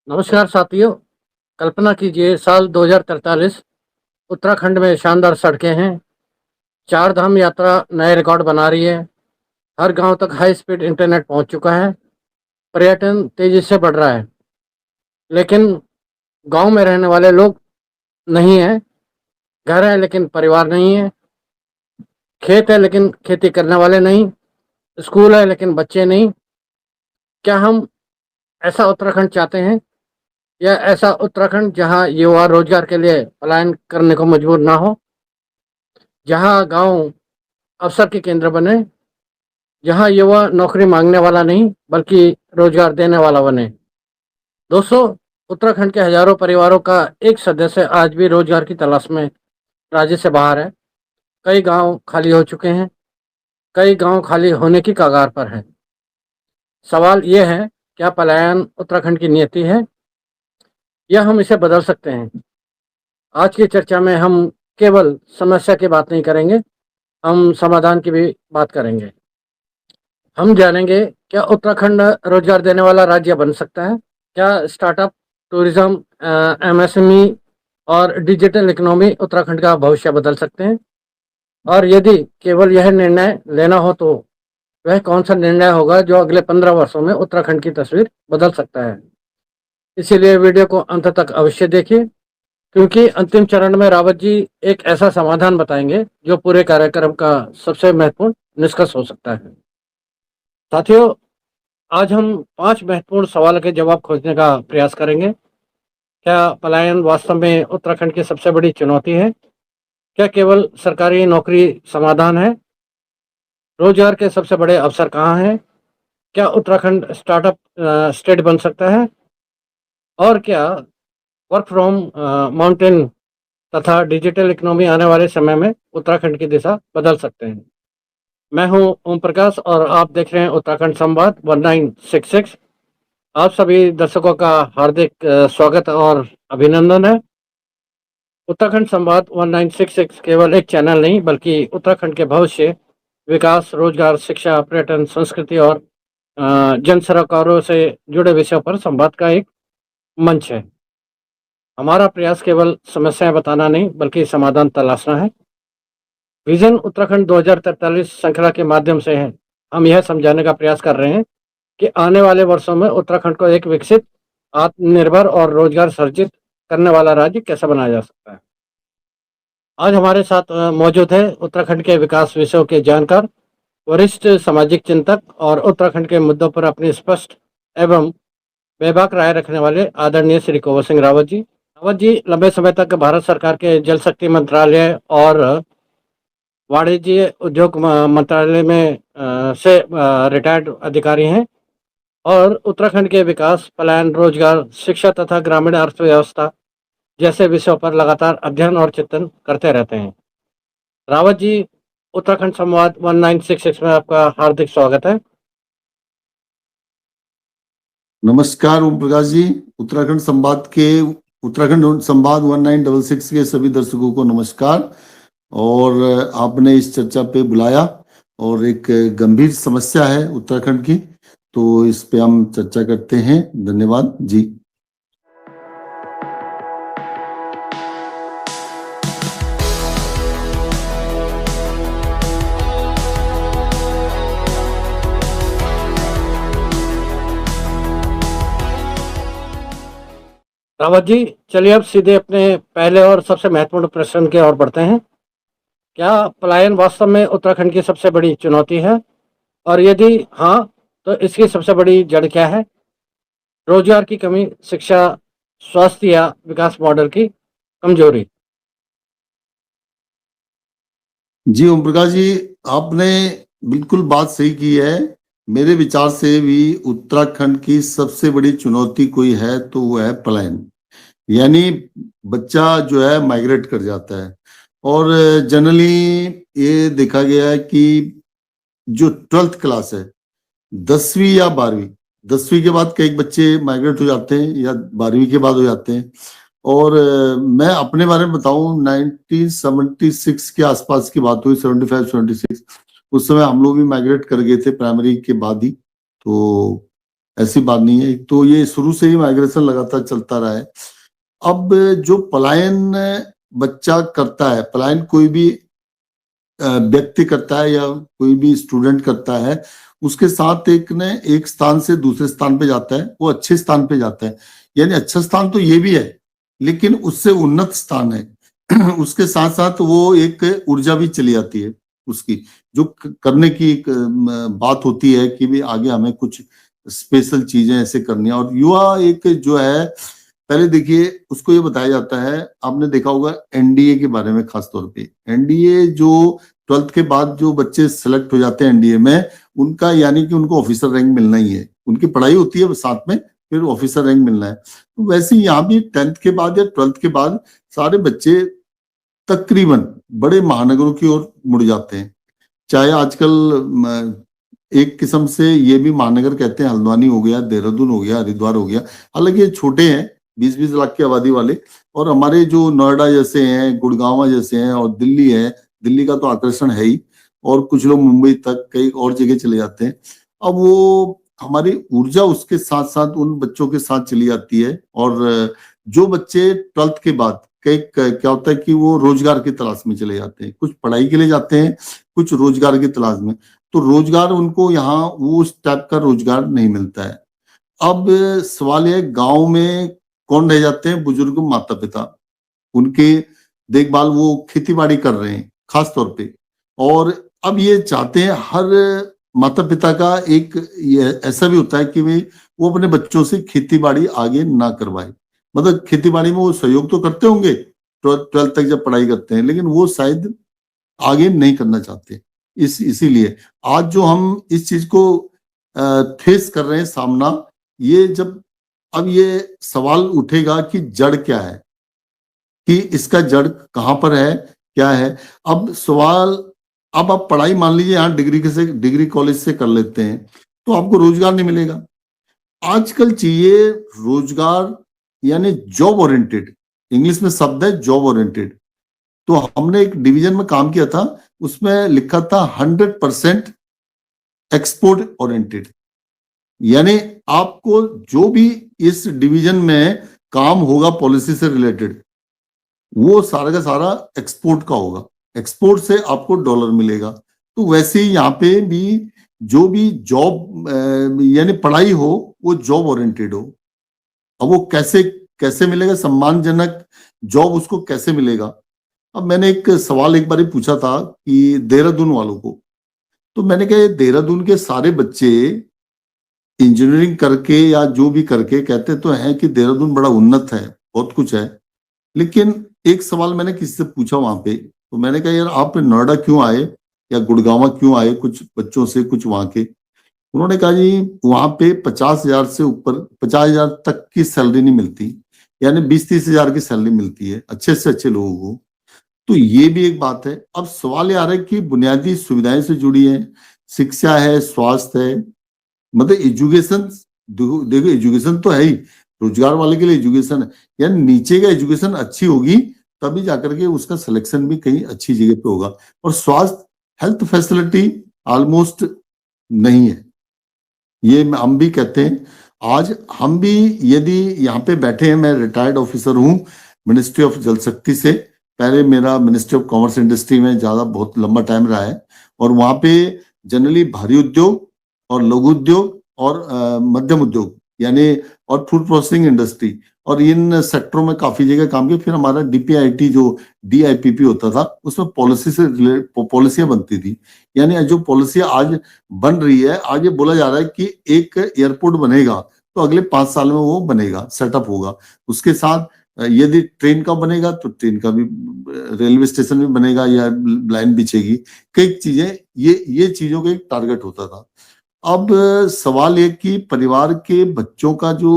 नमस्कार साथियों। कल्पना कीजिए साल 2043। उत्तराखंड में शानदार सड़कें हैं। चार धाम यात्रा नए रिकॉर्ड बना रही है। हर गांव तक हाई स्पीड इंटरनेट पहुंच चुका है। पर्यटन तेजी से बढ़ रहा है। लेकिन गांव में रहने वाले लोग नहीं हैं। घर है लेकिन परिवार नहीं है। खेत है लेकिन खेती करने वाले नहीं। स्कूल है लेकिन बच्चे नहीं। क्या हम ऐसा उत्तराखंड चाहते हैं, या ऐसा उत्तराखंड जहां युवा रोजगार के लिए पलायन करने को मजबूर ना हो, जहां गांव अवसर के केंद्र बने, जहां युवा नौकरी मांगने वाला नहीं बल्कि रोजगार देने वाला बने। दोस्तों, उत्तराखंड के हजारों परिवारों का एक सदस्य आज भी रोजगार की तलाश में राज्य से बाहर है। कई गांव खाली हो चुके हैं। कई गांव खाली होने की कगार पर है। सवाल यह है, क्या पलायन उत्तराखंड की नियति है, या हम इसे बदल सकते हैं? आज की चर्चा में हम केवल समस्या की बात नहीं करेंगे, हम समाधान की भी बात करेंगे। हम जानेंगे, क्या उत्तराखंड रोजगार देने वाला राज्य बन सकता है? क्या स्टार्टअप, टूरिज्म, एमएसएमई और डिजिटल इकोनॉमी उत्तराखंड का भविष्य बदल सकते हैं? और यदि केवल यह निर्णय लेना हो तो वह कौन सा निर्णय होगा जो अगले 15 वर्षों में उत्तराखंड की तस्वीर बदल सकता है? इसीलिए वीडियो को अंत तक अवश्य देखिए, क्योंकि अंतिम चरण में रावत जी एक ऐसा समाधान बताएंगे जो पूरे कार्यक्रम का सबसे महत्वपूर्ण निष्कर्ष हो सकता है। साथियों, आज हम 5 महत्वपूर्ण सवालों के जवाब खोजने का प्रयास करेंगे। क्या पलायन वास्तव में उत्तराखंड की सबसे बड़ी चुनौती है? क्या केवल सरकारी नौकरी समाधान है? रोजगार के सबसे बड़े अवसर कहाँ हैं? क्या उत्तराखंड स्टार्टअप स्टेट बन सकता है? और क्या वर्क फ्रॉम माउंटेन तथा डिजिटल इकोनॉमी आने वाले समय में उत्तराखंड की दिशा बदल सकते हैं? मैं हूं ओम प्रकाश और आप देख रहे हैं उत्तराखंड संवाद 1966। आप सभी दर्शकों का हार्दिक स्वागत और अभिनंदन है। उत्तराखंड संवाद 1966 केवल एक चैनल नहीं बल्कि उत्तराखंड के भविष्य, विकास, रोजगार, शिक्षा, पर्यटन, संस्कृति और जन सरोकारों से जुड़े विषयों पर संवाद का एक मंच है। हमारा प्रयास केवल समस्याएं बताना नहीं बल्कि समाधान तलाशना है। विजन उत्तराखंड 2043 श्रृंखला के माध्यम से है, हम यह समझाने का प्रयास कर रहे हैं कि आने वाले वर्षों में उत्तराखंड को एक विकसित, आत्मनिर्भर और रोजगार सृजित करने वाला राज्य कैसे बनाया जा सकता है। आज हमारे साथ मौजूद है उत्तराखंड के विकास विषयों के जानकार, वरिष्ठ सामाजिक चिंतक और उत्तराखंड के मुद्दों पर अपनी स्पष्ट एवं बेबाक राय रखने वाले आदरणीय श्री कुंवर सिंह रावत जी। रावत जी लंबे समय तक भारत सरकार के जल शक्ति मंत्रालय और वाणिज्य उद्योग मंत्रालय में से रिटायर्ड अधिकारी हैं और उत्तराखंड के विकास, पलायन, रोजगार, शिक्षा तथा ग्रामीण अर्थव्यवस्था जैसे विषयों पर लगातार अध्ययन और चिंतन करते रहते हैं। रावत जी, उत्तराखंड संवाद 1966 में आपका हार्दिक स्वागत है। नमस्कार ओम प्रकाश जी। उत्तराखंड संवाद 1966 के सभी दर्शकों को नमस्कार। और आपने इस चर्चा पे बुलाया और एक गंभीर समस्या है उत्तराखंड की, तो इस पे हम चर्चा करते हैं। धन्यवाद जी। रावत जी, चलिए अब सीधे अपने पहले और सबसे महत्वपूर्ण प्रश्न की ओर बढ़ते हैं। क्या पलायन वास्तव में उत्तराखंड की सबसे बड़ी चुनौती है? और यदि हाँ, तो इसकी सबसे बड़ी जड़ क्या है? रोजगार की कमी, शिक्षा, स्वास्थ्य या विकास मॉडल की कमजोरी? जी ओम प्रकाश जी, आपने बिल्कुल बात सही की है। मेरे विचार से भी उत्तराखंड की सबसे बड़ी चुनौती कोई है तो वो है पलायन, यानी बच्चा जो है माइग्रेट कर जाता है। और जनरली ये देखा गया है कि जो 12th क्लास है, 10वीं या 12वीं, 10वीं के बाद कई बच्चे माइग्रेट हो जाते हैं या 12वीं के बाद हो जाते हैं। और मैं अपने बारे में बताऊं, 1976 के आसपास की बात हुई, 75-76। उस समय हम लोग भी माइग्रेट कर गए थे प्राइमरी के बाद ही। तो ऐसी बात नहीं है। तो ये शुरू से ही माइग्रेशन लगातार चलता रहा है। अब जो पलायन बच्चा करता है, पलायन कोई भी व्यक्ति करता है या कोई भी स्टूडेंट करता है, उसके साथ एक स्थान से दूसरे स्थान पे जाता है, वो अच्छे स्थान पे जाता है। यानी अच्छा स्थान तो ये भी है, लेकिन उससे उन्नत स्थान है। उसके साथ साथ वो एक ऊर्जा भी चली आती है उसकी, जो करने की एक बात होती है कि भी आगे हमें कुछ स्पेशल चीजें ऐसे करनी है। और युवा एक जो है, पहले देखिए उसको ये बताया जाता है, आपने देखा होगा एनडीए के बारे में, खासतौर पे एनडीए जो 12th के बाद जो बच्चे सेलेक्ट हो जाते हैं एनडीए में, उनका यानी कि उनको ऑफिसर रैंक मिलना ही है। उनकी पढ़ाई होती है साथ में, फिर ऑफिसर रैंक मिलना है। तो वैसे ही यहाँ भी 10th के बाद या 12th के बाद सारे बच्चे तकरीबन बड़े महानगरों की ओर मुड़ जाते हैं। चाहे आजकल एक किस्म से ये भी महानगर कहते हैं, हल्द्वानी हो गया, देहरादून हो गया, हरिद्वार हो गया। हालांकि ये छोटे हैं, 20-20 लाख की आबादी वाले, और हमारे जो नोएडा जैसे हैं, गुड़गांव जैसे हैं, और दिल्ली है, दिल्ली का तो आकर्षण है ही, और कुछ लोग मुंबई तक कई और जगह चले जाते हैं। अब वो हमारी ऊर्जा उसके साथ साथ उन बच्चों के साथ चली जाती है। और जो बच्चे 12th के बाद क्या होता है कि वो रोजगार की तलाश में चले जाते हैं, कुछ पढ़ाई के लिए जाते हैं, कुछ रोजगार की तलाश में। तो रोजगार उनको यहाँ वो उस टाइप का रोजगार नहीं मिलता है। अब सवाल है, गांव में कौन रह जाते हैं? बुजुर्ग माता पिता, उनके देखभाल वो खेती बाड़ी कर रहे हैं खास तौर पे। और अब ये चाहते हैं, हर माता पिता का एक ये ऐसा भी होता है कि भाई वो अपने बच्चों से खेती बाड़ी आगे ना करवाए। मतलब खेती बाड़ी में वो सहयोग तो करते होंगे 12th तक जब पढ़ाई करते हैं, लेकिन वो शायद आगे नहीं करना चाहते। इसीलिए आज जो हम इस चीज को फेस कर रहे हैं सामना, ये जब अब ये सवाल उठेगा कि जड़ क्या है, कि इसका जड़ कहां पर है, क्या है। अब सवाल, अब आप पढ़ाई मान लीजिए यहाँ डिग्री कॉलेज से कर लेते हैं, तो आपको रोजगार नहीं मिलेगा। आजकल चाहिए रोजगार, यानी जॉब ओरिएंटेड, इंग्लिश में शब्द है जॉब ओरिएंटेड। तो हमने एक डिवीजन में काम किया था, उसमें लिखा था 100% एक्सपोर्ट ओरिएंटेड। यानी आपको जो भी इस डिवीजन में काम होगा पॉलिसी से रिलेटेड, वो सारा का सारा एक्सपोर्ट का होगा, एक्सपोर्ट से आपको डॉलर मिलेगा। तो वैसे ही यहाँ पे भी जो भी जॉब यानी पढ़ाई हो, वो जॉब ओरिएंटेड हो। अब वो कैसे कैसे मिलेगा, सम्मानजनक जॉब उसको कैसे मिलेगा। अब मैंने एक सवाल एक बार पूछा था कि देहरादून वालों को, तो मैंने कहा देहरादून के सारे बच्चे इंजीनियरिंग करके या जो भी करके कहते तो हैं कि देहरादून बड़ा उन्नत है, बहुत कुछ है। लेकिन एक सवाल मैंने किसी से पूछा वहां पे, तो मैंने कहा यार आप नोएडा क्यों आए या गुड़गांव क्यों आए, कुछ बच्चों से, कुछ वहां के। उन्होंने कहा जी वहां पे 50,000 से ऊपर, 50,000 तक की सैलरी नहीं मिलती, यानी 20-30 हजार की सैलरी मिलती है अच्छे से अच्छे लोगों को। तो ये भी एक बात है। अब सवाल ये आ रहा है कि बुनियादी सुविधाएं से जुड़ी है, शिक्षा है, स्वास्थ्य है, मतलब एजुकेशन। देखो एजुकेशन तो है ही, रोजगार वाले के लिए एजुकेशन है, यानी नीचे का एजुकेशन अच्छी होगी तभी जाकर के उसका सिलेक्शन भी कहीं अच्छी जगह पे होगा। और स्वास्थ्य, हेल्थ फैसिलिटी ऑलमोस्ट नहीं है, ये हम भी कहते हैं। आज हम भी यदि यहाँ पे बैठे हैं, मैं रिटायर्ड ऑफिसर हूँ मिनिस्ट्री ऑफ जल शक्ति से, पहले मेरा मिनिस्ट्री ऑफ कॉमर्स इंडस्ट्री में ज्यादा बहुत लंबा टाइम रहा है। और वहां पे जनरली भारी उद्योग और लघु उद्योग और मध्यम उद्योग, यानी और फूड प्रोसेसिंग इंडस्ट्री, और इन सेक्टरों में काफी जगह काम किया। फिर हमारा डीपीआईटी जो डीआईपीपी होता था, उसमें पॉलिसी से पॉलिसियां बनती थी। यानी जो पॉलिसी आज बन रही है, आज ये बोला जा रहा है कि एक एयरपोर्ट बनेगा तो अगले 5 साल में वो बनेगा, सेटअप होगा। उसके साथ यदि ट्रेन का बनेगा तो ट्रेन का भी, रेलवे स्टेशन भी बनेगा या लाइन बिछेगी, कई चीजें, ये चीजों का एक टारगेट होता था। अब सवाल ये कि परिवार के बच्चों का जो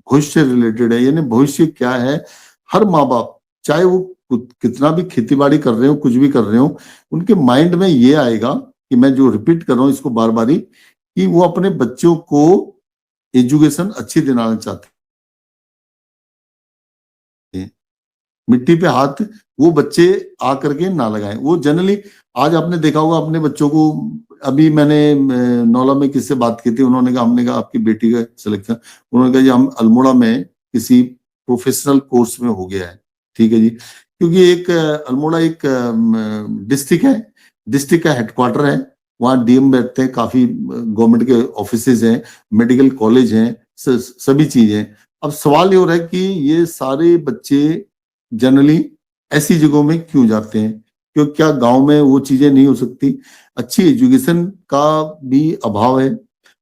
भविष्य रिलेटेड है, यानी भविष्य क्या है, हर माँ बाप चाहे वो कितना भी खेती बाड़ी कर रहे हो, कुछ भी कर रहे हो, उनके माइंड में ये आएगा कि मैं जो रिपीट कर रहा हूँ इसको बार बार ही, कि वो अपने बच्चों को एजुकेशन अच्छी दिलाना चाहते हैं। मिट्टी पे हाथ वो बच्चे आकर के ना लगाएं। वो जनरली आज आपने देखा होगा अपने बच्चों को, अभी मैंने नौला में किससे बात की थी, उन्होंने कहा, हमने कहा आपकी बेटी का सिलेक्शन, उन्होंने कहा जी हम अल्मोड़ा में किसी प्रोफेशनल कोर्स में हो गया है। ठीक है जी, क्योंकि एक अल्मोड़ा एक डिस्ट्रिक्ट है, डिस्ट्रिक्ट का हेडक्वार्टर है, वहाँ डीएम बैठते हैं, काफी गवर्नमेंट के ऑफिसेज हैं, मेडिकल कॉलेज हैं, सभी चीजें। अब सवाल ये हो रहा है कि ये सारे बच्चे जनरली ऐसी जगहों में क्यों जाते हैं, क्यों, क्या गांव में वो चीजें नहीं हो सकती? अच्छी एजुकेशन का भी अभाव है।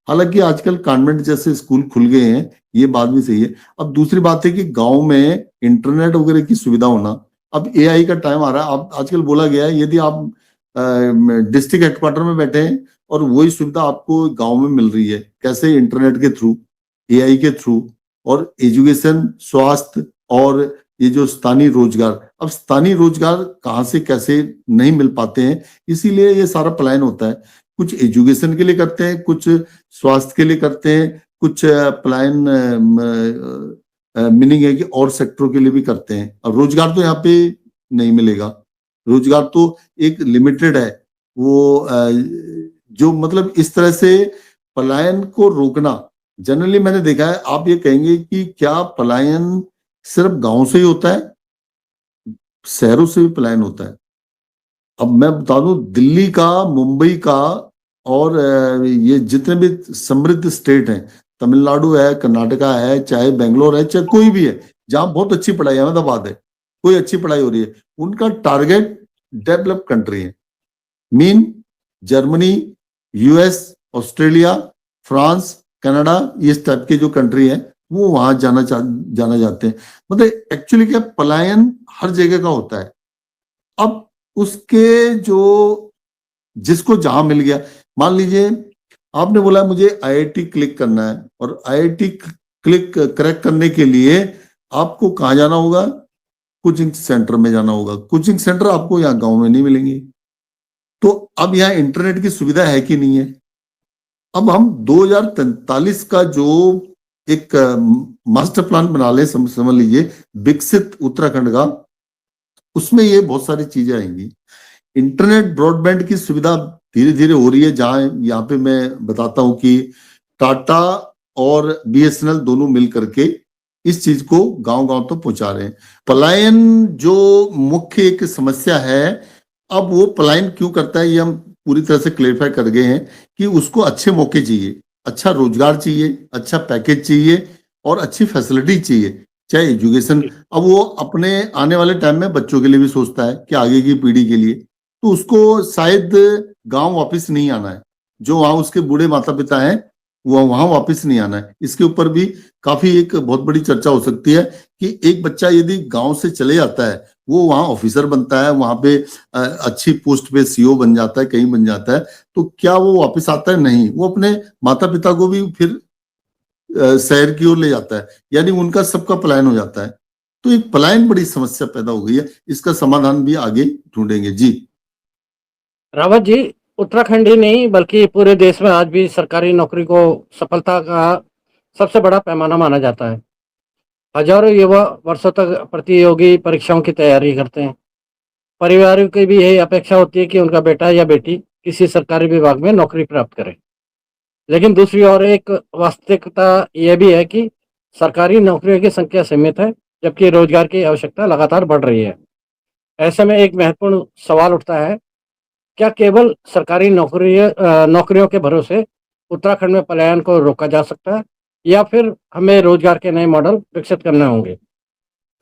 हालांकि आजकल कॉन्वेंट जैसे स्कूल खुल गए हैं, ये बात भी सही है। अब दूसरी बात है कि गांव में इंटरनेट वगैरह की सुविधा होना, अब एआई का टाइम आ रहा है। अब आजकल बोला गया है यदि आप डिस्ट्रिक्ट हेडक्वार्टर में बैठे हैं और वही सुविधा आपको गांव में मिल रही है, कैसे? इंटरनेट के थ्रू, एआई के थ्रू, और एजुकेशन, स्वास्थ्य और ये जो स्थानीय रोजगार, अब स्थानीय रोजगार कहाँ से कैसे नहीं मिल पाते हैं, इसीलिए ये सारा पलायन होता है। कुछ एजुकेशन के लिए करते हैं, कुछ स्वास्थ्य के लिए करते हैं, कुछ पलायन मीनिंग है कि और सेक्टरों के लिए भी करते हैं। अब रोजगार तो यहाँ पे नहीं मिलेगा, रोजगार तो एक लिमिटेड है वो, जो मतलब इस तरह से पलायन को रोकना। जनरली मैंने देखा है, आप ये कहेंगे कि क्या पलायन सिर्फ गांव से ही होता है? शहरों से भी पलायन होता है। अब मैं बता दूं, दिल्ली का, मुंबई का, और ये जितने भी समृद्ध स्टेट हैं, तमिलनाडु है, कर्नाटका है, चाहे बेंगलोर है, चाहे कोई भी है, जहां बहुत अच्छी पढ़ाई, अहमदाबाद है, कोई अच्छी पढ़ाई हो रही है, उनका टारगेट डेवलप कंट्री है। Mean Germany, US, Australia, France, Canada, इस टाइप के जो कंट्री है वो वहां जाना जाते हैं। मतलब एक्चुअली क्या, पलायन हर जगह का होता है। अब उसके जो जिसको जहां मिल गया, मान लीजिए आपने बोला मुझे आईआईटी क्लिक करना है, और आईआईटी क्लिक क्रैक करने के लिए आपको कहाँ जाना होगा? कोचिंग सेंटर में जाना होगा। कोचिंग सेंटर आपको यहाँ गांव में नहीं मिलेंगे। तो अब यहाँ इंटरनेट की सुविधा है कि नहीं है? अब हम 2043 का जो एक मास्टर प्लान बना ले, समझ लीजिए, विकसित उत्तराखंड का, उसमें ये बहुत सारी चीजें आएंगी। इंटरनेट ब्रॉडबैंड की सुविधा धीरे धीरे हो रही है, जहां यहाँ पे मैं बताता हूं कि टाटा और बीएसएनएल दोनों मिल करके इस चीज को गांव गांव तक पहुंचा रहे हैं। पलायन जो मुख्य एक समस्या है, अब वो पलायन क्यों करता है ये हम पूरी तरह से क्लेरिफाई कर गए हैं कि उसको अच्छे मौके चाहिए, अच्छा रोजगार चाहिए, अच्छा पैकेज चाहिए, और अच्छी फैसिलिटी चाहिए, चाहे एजुकेशन। अब वो अपने आने वाले टाइम में बच्चों के लिए भी सोचता है कि आगे की पीढ़ी के लिए, तो उसको शायद गांव वापस नहीं आना है। जो वहां उसके बूढ़े माता पिता हैं, वो वहां वापस नहीं आना है। इसके ऊपर भी काफी एक बहुत बड़ी चर्चा हो सकती है कि एक बच्चा यदि गांव से चले जाता है, वो वहां ऑफिसर बनता है, वहां पे अच्छी पोस्ट पे सीईओ बन जाता है, कहीं बन जाता है, तो क्या वो वापस आता है? नहीं, वो अपने माता पिता को भी फिर शहर की ओर ले जाता है, यानी उनका सबका पलायन हो जाता है। तो एक पलायन बड़ी समस्या पैदा हो गई है, इसका समाधान भी आगे ढूंढेंगे जी। रावत जी, उत्तराखंड ही नहीं बल्कि पूरे देश में आज भी सरकारी नौकरी को सफलता का सबसे बड़ा पैमाना माना जाता है। हजारों युवा वर्षों तक प्रतियोगी परीक्षाओं की तैयारी करते हैं। परिवारों की भी यही अपेक्षा होती है कि उनका बेटा या बेटी किसी सरकारी विभाग में नौकरी प्राप्त करे। लेकिन दूसरी ओर एक वास्तविकता यह भी है कि सरकारी नौकरियों की संख्या सीमित है, जबकि रोजगार की आवश्यकता लगातार बढ़ रही है। ऐसे में एक महत्वपूर्ण सवाल उठता है, क्या केवल सरकारी नौकरियों के भरोसे उत्तराखंड में पलायन को रोका जा सकता है, या फिर हमें रोजगार के नए मॉडल विकसित करने होंगे?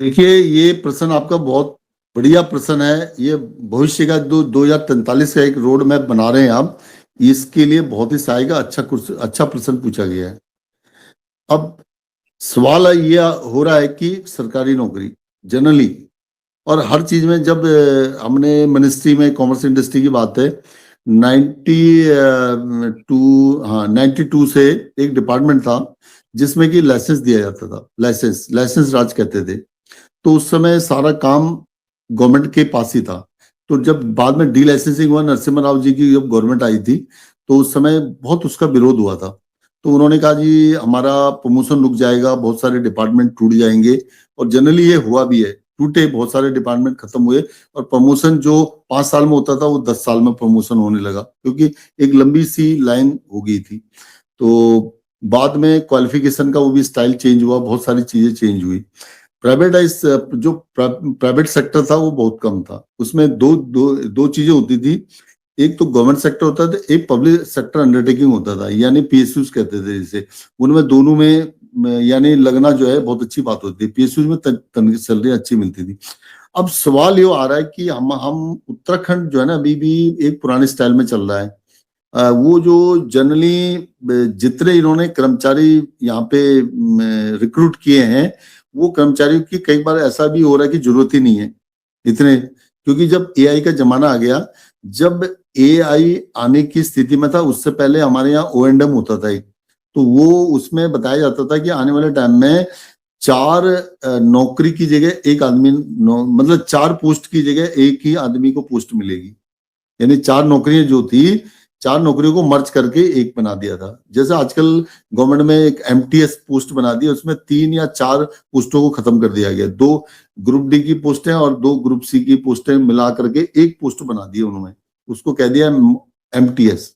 देखिए, ये प्रश्न आपका बहुत बढ़िया प्रश्न है। ये भविष्य का 2043 का एक रोड मैप बना रहे हैं आप, इसके लिए बहुत ही सहायक, अच्छा प्रश्न पूछा गया है। अब सवाल ये हो रहा है कि सरकारी नौकरी जनरली, और हर चीज में, जब हमने मिनिस्ट्री में कॉमर्स इंडस्ट्री की बात है, 92 से एक डिपार्टमेंट था जिसमें कि लाइसेंस दिया जाता था, लाइसेंस राज कहते थे। तो उस समय सारा काम गवर्नमेंट के पास ही था। तो जब बाद में डी लाइसेंसिंग हुआ, नरसिम्हा राव जी की जब गवर्नमेंट आई थी, तो उस समय बहुत उसका विरोध हुआ था। तो उन्होंने कहा जी हमारा प्रमोशन रुक जाएगा, बहुत सारे डिपार्टमेंट टूट जाएंगे, और जनरली ये हुआ भी है, टूटे, बहुत सारे डिपार्टमेंट खत्म हुए और प्रमोशन जो 5 साल में होता था वो 10 साल में प्रमोशन होने लगा, क्योंकि एक लंबी सी लाइन हो गई थी। तो बाद में क्वालिफिकेशन का वो भी स्टाइल चेंज हुआ, बहुत सारी चीजें चेंज हुई। प्राइवेटाइज जो प्राइवेट सेक्टर था वो बहुत कम था, उसमें दो चीजें होती थी। एक तो गवर्नमेंट सेक्टर होता था, एक पब्लिक सेक्टर अंडरटेकिंग होता था, यानी पीएसयूज कहते थे जिसे। उनमें दोनों में यानी लगना जो है बहुत अच्छी बात होती है। पीएसयूज में सैलरी अच्छी मिलती थी। अब सवाल ये आ रहा है कि हम उत्तराखंड जो है ना अभी भी एक पुराने स्टाइल में चल रहा है। वो जो जनरली जितने इन्होंने कर्मचारी यहाँ पे रिक्रूट किए हैं, वो कर्मचारियों की कई बार ऐसा भी हो रहा है कि जरूरत ही नहीं है इतने, क्योंकि जब एआई का जमाना आ गया, जब एआई आने की स्थिति में था, उससे पहले हमारे यहाँ ओएंडएम होता था एक, तो वो उसमें बताया जाता था कि आने वाले टाइम में 4 नौकरी की जगह एक आदमी मतलब 4 पोस्ट की जगह एक ही आदमी को पोस्ट मिलेगी। यानी 4 नौकरियां जो थी, 4 नौकरियों को मर्ज करके एक बना दिया था। जैसे आजकल गवर्नमेंट में एक एमटीएस पोस्ट बना दी, उसमें 3 या 4 पोस्टों को खत्म कर दिया गया। 2 ग्रुप डी की पोस्टें और 2 ग्रुप सी की पोस्टें मिला करके एक पोस्ट बना दी उन्होंने, उसको कह दिया एमटीएस।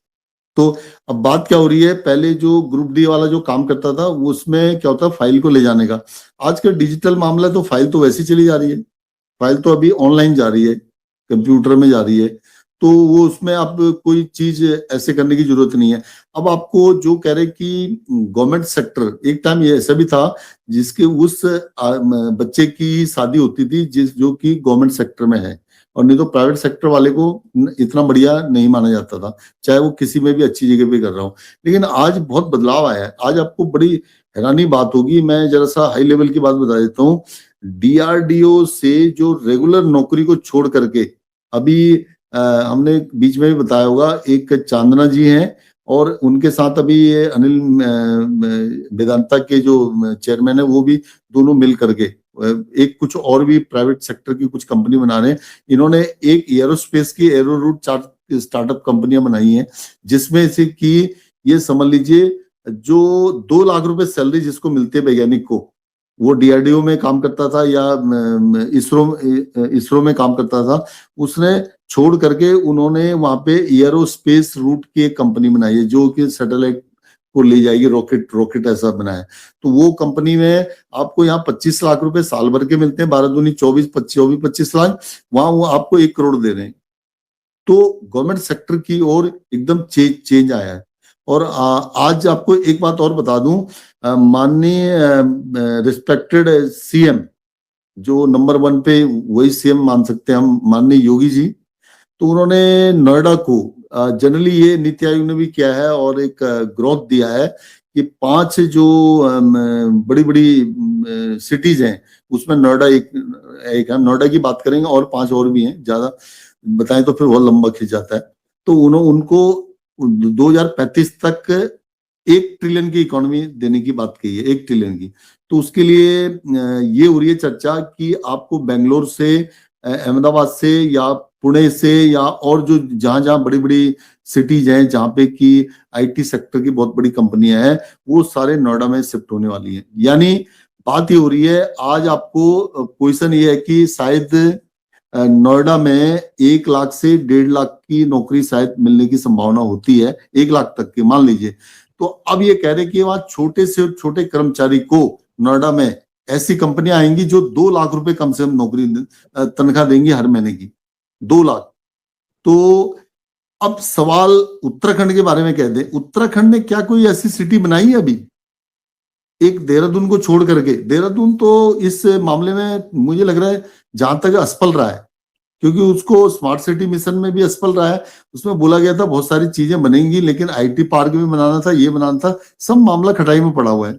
तो अब बात क्या हो रही है, पहले जो ग्रुप डी वाला जो काम करता था वो उसमें क्या होता, फाइल को ले जाने का। आज का डिजिटल मामला तो फाइल तो वैसी चली जा रही है, फाइल तो अभी ऑनलाइन जा रही है, कंप्यूटर में जा रही है, तो वो उसमें आप कोई चीज ऐसे करने की जरूरत नहीं है। अब आपको जो कह रहे कि गवर्नमेंट सेक्टर, एक टाइम ये ऐसा भी था जिसके उस बच्चे की शादी होती थी जो कि गवर्नमेंट सेक्टर में है, और नहीं तो प्राइवेट सेक्टर वाले को इतना बढ़िया नहीं माना जाता था, चाहे वो किसी में भी अच्छी जगह पे कर रहा हो। लेकिन आज बहुत बदलाव आया है। आज आपको बड़ी हैरानी बात होगी, मैं जरा सा हाई लेवल की बात बता देता हूँ। डीआरडीओ से जो रेगुलर नौकरी को छोड़ करके, अभी हमने बीच में भी बताया होगा, एक चांदना जी हैं और उनके साथ अभी ये अनिल वेदांता के जो चेयरमैन है, वो भी दोनों मिल करके एक कुछ और भी प्राइवेट सेक्टर की कुछ कंपनी बना रहे हैं। इन्होंने एक एरोस्पेस की एरो रूट 4 स्टार्टअप कंपनियां बनाई हैं, जिसमें से कि ये समझ लीजिए जो 2 लाख रुपए सैलरी जिसको मिलती है वैज्ञानिक को, वो डीआरडीओ में काम करता था या इसरो में काम करता था, उसने छोड़ करके उन्होंने वहां पे एरोस्पेस रूट की एक कंपनी बनाई है जो कि सैटेलाइट को ले जाएगी, रॉकेट ऐसा बनाया। तो वो कंपनी में आपको यहाँ 25 लाख रुपए साल भर के मिलते हैं, 12 दूनी 24 लाख, वहां वो आपको 1 करोड़ दे रहे हैं। तो गवर्नमेंट सेक्टर की ओर एकदम चेंज आया है। और आज आपको एक बात और बता दूं, माननीय रिस्पेक्टेड सीएम, जो नंबर 1 पे वही सीएम मान सकते हैं हम, माननीय योगी जी, तो उन्होंने नोएडा को जनरली ये नीति आयोग ने भी किया है और एक ग्रोथ दिया है कि 5 जो बड़ी बड़ी सिटीज हैं उसमें नोएडा एक है। नोएडा की बात करेंगे और 5 और भी हैं, ज्यादा बताएं तो फिर बहुत लंबा खिंच जाता है। तो उनको 2035 तक 1 ट्रिलियन की इकोनॉमी देने की बात कही है, 1 ट्रिलियन की। तो उसके लिए ये हो रही है चर्चा कि आपको बेंगलोर से, अहमदाबाद से या पुणे से या और जो जहां जहां बड़ी बड़ी सिटीज हैं जहां पे कि आईटी सेक्टर की बहुत बड़ी कंपनियां हैं, वो सारे नोएडा में शिफ्ट होने वाली हैं। यानी बात ये हो रही है, आज आपको पोजीशन ये है कि शायद नोएडा में 1 लाख से 1.5 लाख की नौकरी शायद मिलने की संभावना होती है, 1 लाख तक की मान लीजिए। तो अब ये कह रहे कि वहां छोटे से छोटे कर्मचारी को नोएडा में ऐसी कंपनियां आएंगी जो 2 लाख रुपए कम से कम नौकरी तनख्वाह देंगी हर महीने की, 2 लाख। तो अब सवाल उत्तराखंड के बारे में कह दें, उत्तराखंड ने क्या कोई ऐसी सिटी बनाई है अभी, एक देहरादून को छोड़ करके? देहरादून तो इस मामले में मुझे लग रहा है जहां तक असफल रहा है, क्योंकि उसको स्मार्ट सिटी मिशन में भी असफल रहा है। उसमें बोला गया था बहुत सारी चीजें बनेंगी, लेकिन आईटी पार्क भी बनाना था, ये बनाना था, सब मामला खटाई में पड़ा हुआ है।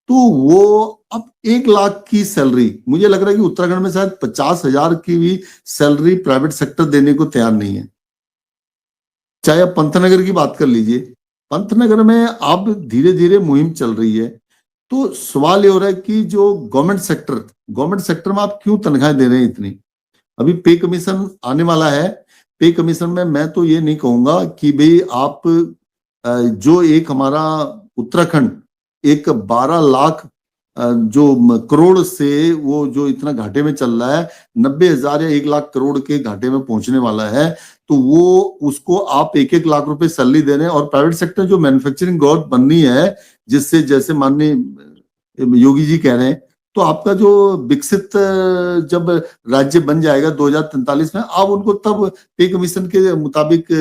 तो वो अब 1 लाख की सैलरी, मुझे लग रहा है कि उत्तराखंड में शायद 50,000 की भी सैलरी प्राइवेट सेक्टर देने को तैयार नहीं है। चाहे आप पंतनगर की बात कर लीजिए, पंतनगर में अब धीरे धीरे मुहिम चल रही है। तो सवाल ये हो रहा है कि जो गवर्नमेंट सेक्टर में आप क्यों तनख्वाहें दे रहे हैं इतनी? अभी पे कमीशन आने वाला है। पे कमीशन में मैं तो ये नहीं कहूंगा कि भाई आप जो एक हमारा उत्तराखंड एक 12 लाख जो करोड़ से वो जो इतना घाटे में चल रहा है, 90,000 या 1 लाख करोड़ के घाटे में पहुंचने वाला है, तो वो उसको आप 1-1 लाख रुपए सैलरी दे रहे हैं। और प्राइवेट सेक्टर जो मैन्युफैक्चरिंग ग्रोथ बननी है, जिससे जैसे माननीय योगी जी कह रहे हैं, तो आपका जो विकसित जब राज्य बन जाएगा 2043 में, आप उनको तब पे कमीशन के मुताबिक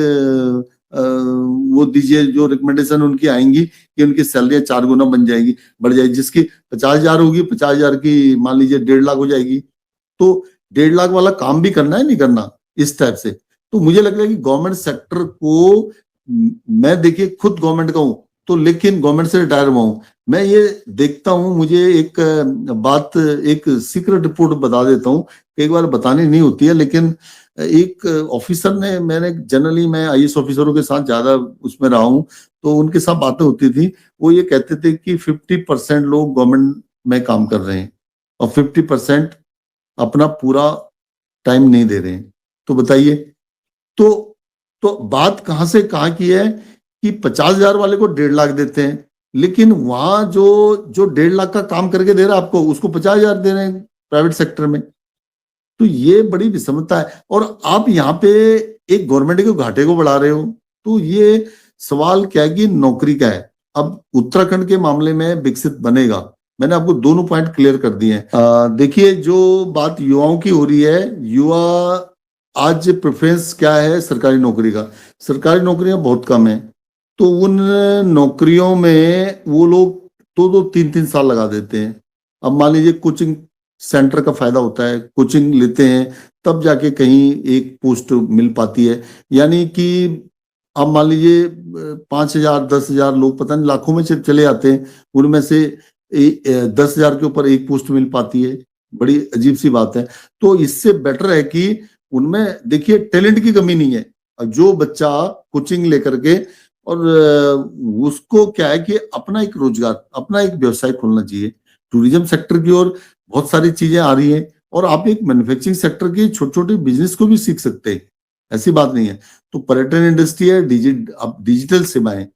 वो दीजिए, जो रिकमेंडेशन उनकी आएंगी कि उनकी सैलरी 4 गुना बन जाएगी, बढ़ जाएगी। जिसकी 50,000 होगी, 50,000 की मान लीजिए 1.5 लाख हो जाएगी। तो 1.5 लाख वाला काम भी करना है, नहीं करना, इस टाइप से। तो मुझे लग रहा है कि गवर्नमेंट सेक्टर को, मैं देखिए खुद गवर्नमेंट का हूं, तो लेकिन गवर्नमेंट से रिटायर हुआ हूं, मैं ये देखता हूं, मुझे एक बात, एक सीक्रेट रिपोर्ट बता देता हूं, कई बार बतानी नहीं होती है, लेकिन एक ऑफिसर ने, मैंने जनरली मैं आईएएस ऑफिसरों के साथ ज्यादा उसमें रहा हूं, तो उनके साथ बातें होती थी। वो ये कहते थे कि 50% लोग गवर्नमेंट में काम कर रहे हैं और 50% अपना पूरा टाइम नहीं दे रहे हैं। तो बताइए, तो बात कहां से कहां की है कि 50,000 वाले को 1.5 लाख देते हैं, लेकिन वहां जो 1.5 लाख का काम करके दे रहा है आपको, उसको 50,000 दे रहे हैं प्राइवेट सेक्टर में। तो ये बड़ी विषमता है। और आप यहाँ पे एक गवर्नमेंट के घाटे को बढ़ा रहे हो। तो ये सवाल क्या है कि नौकरी का है। अब उत्तराखंड के मामले में विकसित बनेगा, मैंने आपको दोनों पॉइंट क्लियर कर दिए हैं। देखिए, जो बात युवाओं की हो रही है, युवा आज प्रेफरेंस क्या है सरकारी नौकरी का, सरकारी नौकरियां बहुत कम है, तो उन नौकरियों में वो लोग 2-2, 3-3 साल लगा देते हैं। अब मान लीजिए कोचिंग सेंटर का फायदा होता है, कोचिंग लेते हैं तब जाके कहीं एक पोस्ट मिल पाती है। यानी कि अब मान लीजिए 5,000 10,000 लोग, पता नहीं लाखों में चले आते हैं, उनमें से 10,000 के ऊपर एक पोस्ट मिल पाती है। बड़ी अजीब सी बात है। तो इससे बेटर है कि उनमें देखिए टैलेंट की कमी नहीं है। जो बच्चा कोचिंग लेकर के, और उसको क्या है कि अपना एक रोजगार, अपना एक व्यवसाय खोलना चाहिए। टूरिज्म सेक्टर की ओर बहुत सारी चीजें आ रही हैं, और आप एक मैन्युफैक्चरिंग सेक्टर के छोटे छोटे बिजनेस को भी सीख सकते हैं, ऐसी बात नहीं है। तो पर्यटन इंडस्ट्री है, अब डिजिटल सेवाएं,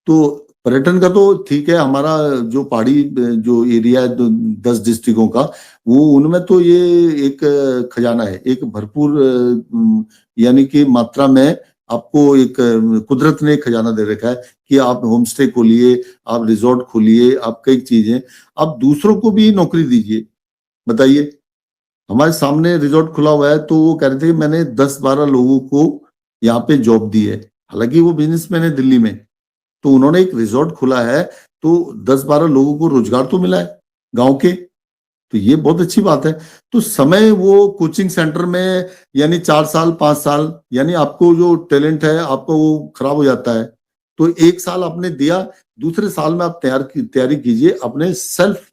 तो पर्यटन का तो ठीक है, हमारा जो पहाड़ी जो एरिया है, 10 डिस्ट्रिक्टों का, वो उनमें तो ये एक खजाना है, एक भरपूर यानी कि मात्रा में आपको एक कुदरत ने खजाना दे रखा है कि आप होम स्टे खोलिए, आप रिजॉर्ट खोलिए, आप कई चीजें, आप दूसरों को भी नौकरी दीजिए। बताइए, हमारे सामने रिजॉर्ट खुला हुआ है, तो वो कह रहे थे कि मैंने 10-12 लोगों को यहाँ पे जॉब दी है। हालांकि वो बिजनेसमैन है दिल्ली में, तो उन्होंने एक रिजॉर्ट खोला है, तो 10-12 लोगों को रोजगार तो मिला है गांव के। तो ये बहुत अच्छी बात है। तो समय वो कोचिंग सेंटर में, यानी 4 साल 5 साल, यानी आपको जो टैलेंट है आपको वो खराब हो जाता है। तो 1 साल आपने दिया, दूसरे साल में आप तैयारी कीजिए अपने सेल्फ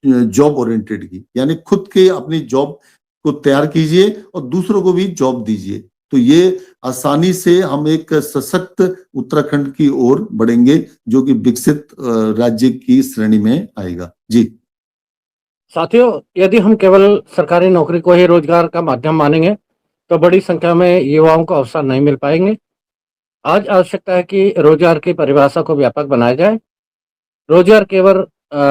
जॉब ओरिएंटेड की, यानी खुद के अपनी जॉब को तैयार कीजिए और दूसरों को भी जॉब दीजिए। तो ये आसानी से हम एक सशक्त उत्तराखंड की ओर बढ़ेंगे, जो कि विकसित राज्य की श्रेणी में आएगा। जी साथियों, यदि हम केवल सरकारी नौकरी को ही रोजगार का माध्यम मानेंगे तो बड़ी संख्या में युवाओं को अवसर नहीं मिल पाएंगे। आज आवश्यकता है कि रोजगार की परिभाषा को व्यापक बनाया जाए। रोजगार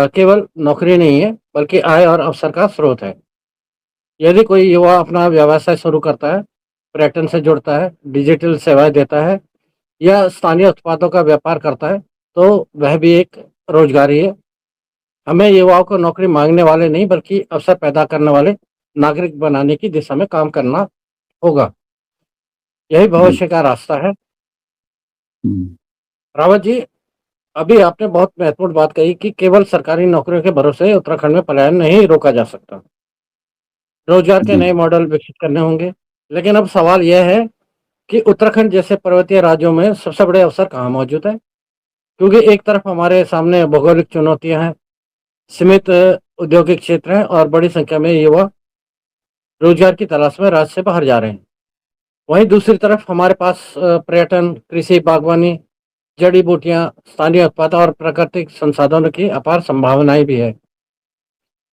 केवल नौकरी नहीं है, बल्कि आय और अवसर का स्रोत है। यदि कोई युवा अपना व्यवसाय शुरू करता है, पर्यटन से जुड़ता है, डिजिटल सेवाएं देता है या स्थानीय उत्पादों का व्यापार करता है, तो वह भी एक रोजगार ही है। हमें युवाओं को नौकरी मांगने वाले नहीं, बल्कि अवसर पैदा करने वाले नागरिक बनाने की दिशा में काम करना होगा। यही जी। भविष्य का रास्ता है। हम्म, रावत जी, अभी आपने बहुत महत्वपूर्ण बात कही कि केवल सरकारी नौकरियों के भरोसे उत्तराखंड में पलायन नहीं रोका जा सकता। रोजगार के जी। नए मॉडल विकसित करने होंगे। लेकिन अब सवाल यह है कि उत्तराखंड जैसे पर्वतीय राज्यों में सबसे बड़े अवसर कहाँ मौजूद है? क्योंकि एक तरफ हमारे सामने भौगोलिक चुनौतियां हैं, सीमित औद्योगिक क्षेत्र हैं और बड़ी संख्या में युवा रोजगार की तलाश में राज्य से बाहर जा रहे हैं। वहीं दूसरी तरफ हमारे पास पर्यटन, कृषि, बागवानी, जड़ी बूटियां, स्थानीय उत्पाद और प्राकृतिक संसाधनों की अपार संभावनाएं भी है।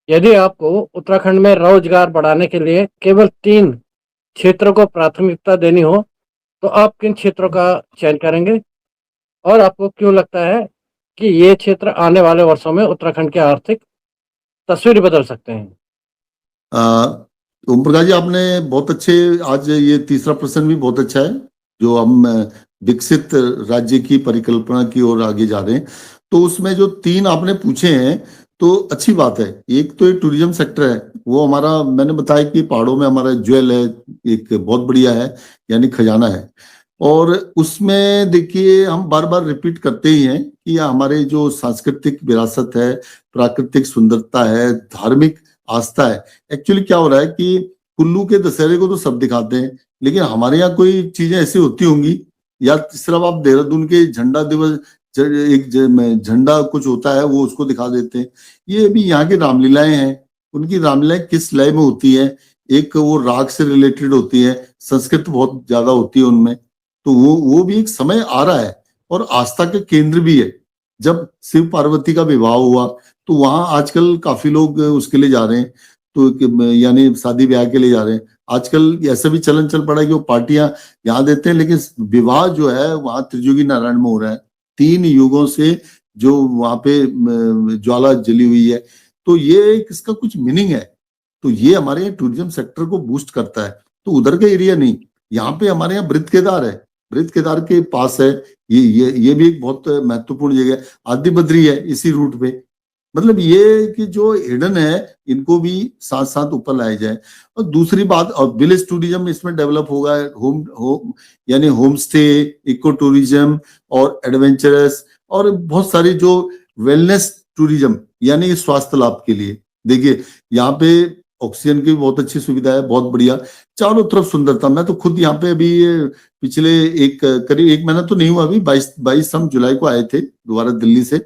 यदि आपको उत्तराखंड में रोजगार बढ़ाने के लिए केवल 3 क्षेत्रों को प्राथमिकता देनी हो, तो आप किन क्षेत्रों का चयन करेंगे? और आपको क्यों लगता है कि ये क्षेत्र आने वाले वर्षों में उत्तराखंड के आर्थिक तस्वीर बदल सकते हैं। ओम प्रकाश जी, आपने बहुत अच्छे, आज ये तीसरा प्रश्न भी बहुत अच्छा है, जो हम विकसित राज्य की परिकल्पना की ओर आगे जा रहे हैं। तो उसमें जो तीन आपने पूछे हैं तो अच्छी बात है। एक तो ये टूरिज्म सेक्टर है, वो हमारा, मैंने बताया कि पहाड़ों में हमारा ज्वेल है, एक बहुत बढ़िया है, यानी खजाना है। और उसमें देखिए हम बार बार रिपीट करते ही हैं कि हमारे जो सांस्कृतिक विरासत है, प्राकृतिक सुंदरता है, धार्मिक आस्था है। एक्चुअली क्या हो रहा है कि कुल्लू के दशहरे को तो सब दिखाते हैं, लेकिन हमारे यहाँ कोई चीजें ऐसी होती होंगी, या सिर्फ आप देहरादून के झंडा दिवस, झंडा कुछ होता है वो उसको दिखा देते हैं। ये भी यहाँ की रामलीलाएं हैं, उनकी रामलीलाएं किस लय में होती है, एक वो राग से रिलेटेड होती है, संस्कृत बहुत ज्यादा होती है उनमें। तो वो भी एक समय आ रहा है, और आस्था के केंद्र भी है। जब शिव पार्वती का विवाह हुआ तो वहां आजकल काफी लोग उसके लिए जा रहे हैं, तो यानी शादी ब्याह के लिए जा रहे हैं। आजकल ऐसा भी चलन चल पड़ा है कि वो पार्टियां यहाँ देते हैं, लेकिन विवाह जो है वहां त्रिजुगी नारायण में हो रहा है। 3 युगों से जो वहां पे ज्वाला जली हुई है, तो ये इसका कुछ मीनिंग है। तो ये हमारे यहाँ टूरिज्म सेक्टर को बूस्ट करता है। तो उधर का एरिया नहीं, यहाँ पे हमारे यहाँ बृहद केदार है, बृहद केदार के पास है, ये भी एक बहुत महत्वपूर्ण जगह है। आदि बद्री है इसी रूट पे। मतलब ये कि जो हिडन है इनको भी साथ साथ ऊपर लाया जाए। और दूसरी बात, और विलेज टूरिज्म इसमें डेवलप होगा, होम यानी होम स्टे, इको टूरिज्म और एडवेंचरस, और बहुत सारी जो वेलनेस टूरिज्म, यानी स्वास्थ्य लाभ के लिए। देखिए यहाँ पे ऑक्सीजन की बहुत अच्छी सुविधा है, बहुत बढ़िया, चारों तरफ सुंदरता। मैं तो खुद यहाँ पे अभी पिछले करीब 1 महीना तो नहीं हुआ, अभी 22 हम जुलाई को आए थे दोबारा दिल्ली से,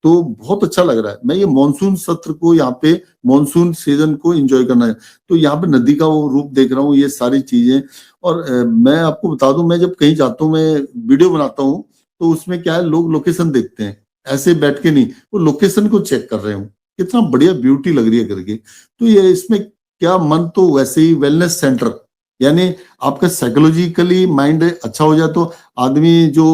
तो बहुत अच्छा लग रहा है। मैं ये मॉनसून सत्र को, यहाँ पे मॉनसून सीजन को एंजॉय करना है, तो यहाँ पे नदी का वो रूप देख रहा हूँ, ये सारी चीजें। और मैं आपको बता दूं, मैं जब कहीं जाता हूँ, मैं वीडियो बनाता हूँ, तो उसमें क्या है, लोग लोकेशन देखते हैं, ऐसे बैठ के नहीं, वो लोकेशन को चेक कर रहे हो, कितना बढ़िया ब्यूटी लग रही है करके। तो ये इसमें क्या, मन तो वैसे ही वेलनेस सेंटर, यानी आपका साइकोलॉजिकली माइंड अच्छा हो जाए तो आदमी जो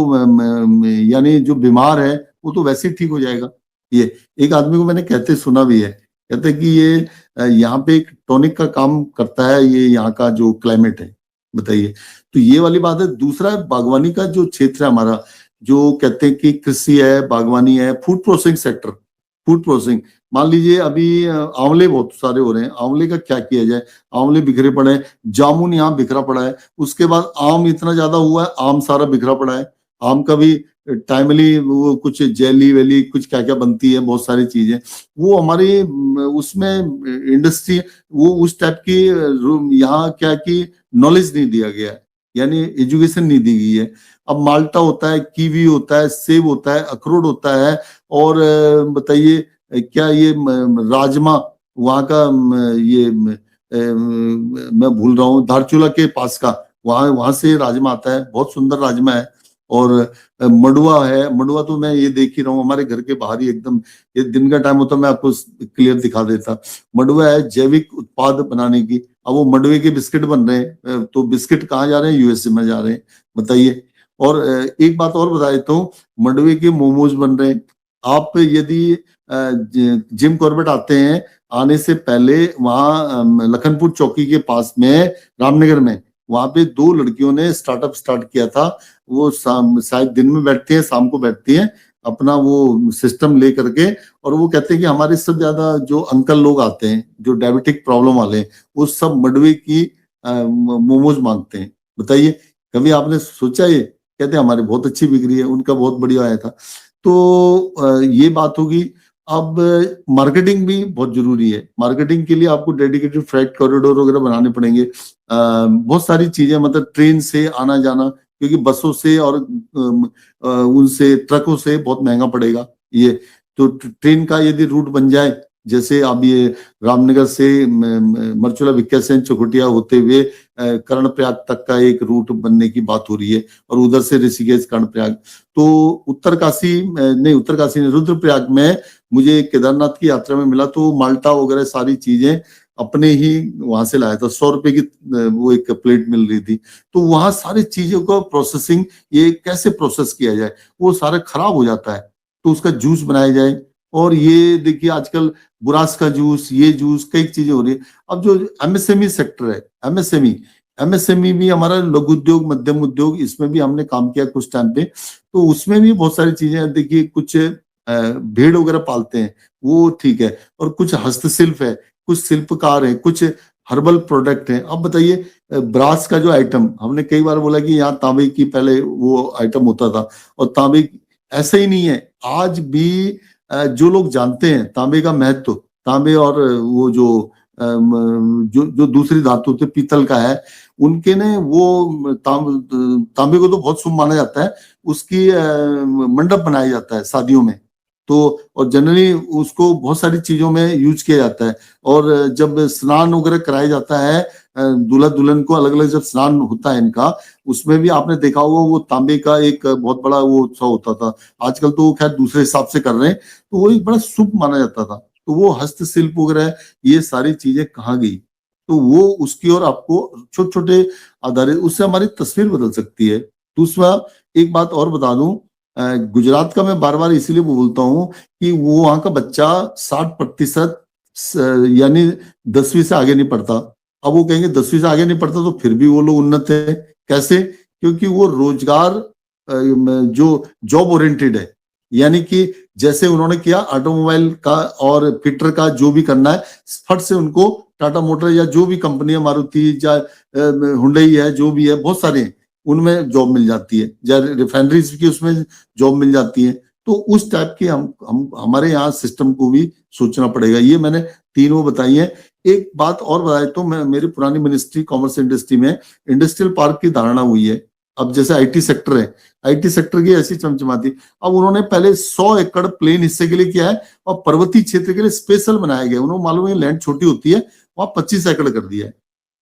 यानी जो बीमार है वो तो वैसे ही ठीक हो जाएगा। ये एक आदमी को मैंने कहते सुना भी है, कहते कि ये यहाँ पे एक टॉनिक का काम करता है, ये यहाँ का जो क्लाइमेट है। बताइए, तो ये वाली बात है। दूसरा है बागवानी का जो क्षेत्र है हमारा, जो कहते हैं कि कृषि है, बागवानी है, food processing sector, food processing. मान लीजिए अभी आंवले बहुत सारे हो रहे हैं, आंवले का क्या किया जाए, आंवले बिखरे पड़े हैं, जामुन यहाँ बिखरा पड़ा है, उसके बाद आम इतना ज्यादा हुआ है, आम सारा बिखरा पड़ा है। आम का भी टाइमली वो कुछ जेली वेली कुछ क्या क्या बनती है, बहुत सारी चीजें, वो हमारी उसमें इंडस्ट्री, वो उस टाइप की यहाँ क्या की नॉलेज नहीं दिया गया है, यानी एजुकेशन नहीं दी गई है। अब माल्टा होता है, कीवी होता है, सेब होता है, अखरोट होता है, और बताइए क्या ये राजमा, वहाँ का ये मैं भूल रहा हूँ, धारचूला के पास का, वहां से राजमा आता है, बहुत सुंदर राजमा है। और मडुआ है, मडुआ तो मैं ये देख ही रहा हूँ हमारे घर के बाहर ही एकदम, ये दिन का टाइम होता मैं आपको क्लियर दिखा देता। मडुआ है जैविक उत्पाद बनाने की। अब वो मडुए के बिस्किट बन रहे हैं, तो बिस्किट कहाँ जा रहे हैं, यूएसए में जा रहे हैं, बताइए। और एक बात और बता देता हूँ, मंडवे के मोमोज बन रहे हैं। आप यदि जिम कॉर्बेट आते हैं, आने से पहले वहां लखनपुर चौकी के पास में रामनगर में, वहां पे 2 लड़कियों ने स्टार्टअप स्टार्ट किया था। वो शायद दिन में बैठती हैं, शाम को बैठती हैं, अपना वो सिस्टम ले करके, और वो कहते हैं कि हमारे सबसे ज्यादा जो अंकल लोग आते हैं, जो डायबिटिक प्रॉब्लम वाले हैं, वो सब मंडवे की मोमोज मांगते हैं। बताइए, कभी आपने सोचा ये? कहते हैं हमारी बहुत अच्छी बिक्री है, उनका बहुत बढ़िया आया था। तो ये बात होगी। अब मार्केटिंग भी बहुत जरूरी है। मार्केटिंग के लिए आपको डेडिकेटेड फ्रेट कॉरिडोर वगैरह बनाने पड़ेंगे, बहुत सारी चीजें, मतलब ट्रेन से आना जाना, क्योंकि बसों से और उनसे ट्रकों से बहुत महंगा पड़ेगा ये। तो ट्रेन का यदि रूट बन जाए, जैसे अब ये रामनगर से मरचुला भिक्यासेन चौखुटिया होते हुए कर्णप्रयाग तक का एक रूट बनने की बात हो रही है, और उधर से ऋषिकेश कर्णप्रयाग। तो उत्तरकाशी नहीं, रुद्रप्रयाग में मुझे केदारनाथ की यात्रा में मिला, तो माल्टा वगैरह सारी चीजें अपने ही वहां से लाया था। 100 रुपए की वो एक प्लेट मिल रही थी। तो वहां सारी चीजों का प्रोसेसिंग, ये कैसे प्रोसेस किया जाए, वो सारा खराब हो जाता है, तो उसका जूस बनाया जाए, और ये देखिए आजकल बुरास का जूस, ये जूस, कई चीजें हो रही है। अब जो एमएसएमई सेक्टर है, एमएसएमई भी हमारा लघु उद्योग, मध्यम उद्योग, इसमें भी हमने काम किया कुछ टाइम पे। तो उसमें भी बहुत सारी चीजें हैं। देखिए कुछ भेड़ वगैरह पालते हैं, वो ठीक है, और कुछ हस्तशिल्प है, कुछ शिल्पकार है, कुछ हर्बल प्रोडक्ट है। अब बताइए ब्रास का जो आइटम, हमने कई बार बोला कि यहाँ तांबे की पहले वो आइटम होता था, और तांबे ऐसा ही नहीं है। आज भी जो लोग जानते हैं तांबे का महत्व, तांबे और वो जो दूसरी धातु थे, पीतल का है, उनके ने वो तांबे को तो बहुत शुभ माना जाता है। उसकी मंडप बनाया जाता है शादियों में, तो और जनरली उसको बहुत सारी चीजों में यूज किया जाता है। और जब स्नान वगैरह कराया जाता है दूल्हा दुल्हन को, अलग अलग जब स्नान होता है इनका, उसमें भी आपने देखा होगा वो तांबे का एक बहुत बड़ा वो उत्सव होता था। आजकल तो वो खैर दूसरे हिसाब से कर रहे हैं, तो वो एक बड़ा शुभ माना जाता था। तो वो हस्तशिल्प वगैरह ये सारी चीजें कहाँ गई? तो वो उसकी ओर आपको छोटे छोटे आधारित, उससे हमारी तस्वीर बदल सकती है। दूसरा एक बात और बता दूं, गुजरात का मैं बार बार इसीलिए बोलता हूँ कि वो वहां का बच्चा 60% यानी 10वीं से आगे नहीं पढ़ता। अब वो कहेंगे 10वीं से आगे नहीं पढ़ता तो फिर भी वो लोग उन्नत है। कैसे? क्योंकि वो रोजगार जो जॉब ओरिएंटेड है, यानी कि जैसे उन्होंने किया ऑटोमोबाइल का और फिटर का जो भी करना है, फट से उनको टाटा मोटर या जो भी कंपनी है, मारुति या हुंडई है, जो भी है, बहुत सारे हैं, उनमें जॉब मिल जाती है, या रिफाइनरीज की उसमें जॉब मिल जाती है। तो उस टाइप के हम हमारे यहाँ सिस्टम को भी सोचना पड़ेगा। ये मैंने तीनों बताई है। एक बात और बताए तो मैं, मेरी पुरानी मिनिस्ट्री कॉमर्स इंडस्ट्री में इंडस्ट्रियल पार्क की धारणा हुई है। अब जैसे आईटी सेक्टर है, आईटी सेक्टर की ऐसी चमचमाती, अब उन्होंने पहले 100 एकड़ प्लेन हिस्से के लिए किया है, और पर्वतीय क्षेत्र के लिए स्पेशल बनाया गया। उन्होंने मालूम है लैंड छोटी होती है, वहां 25 एकड़ कर दिया है।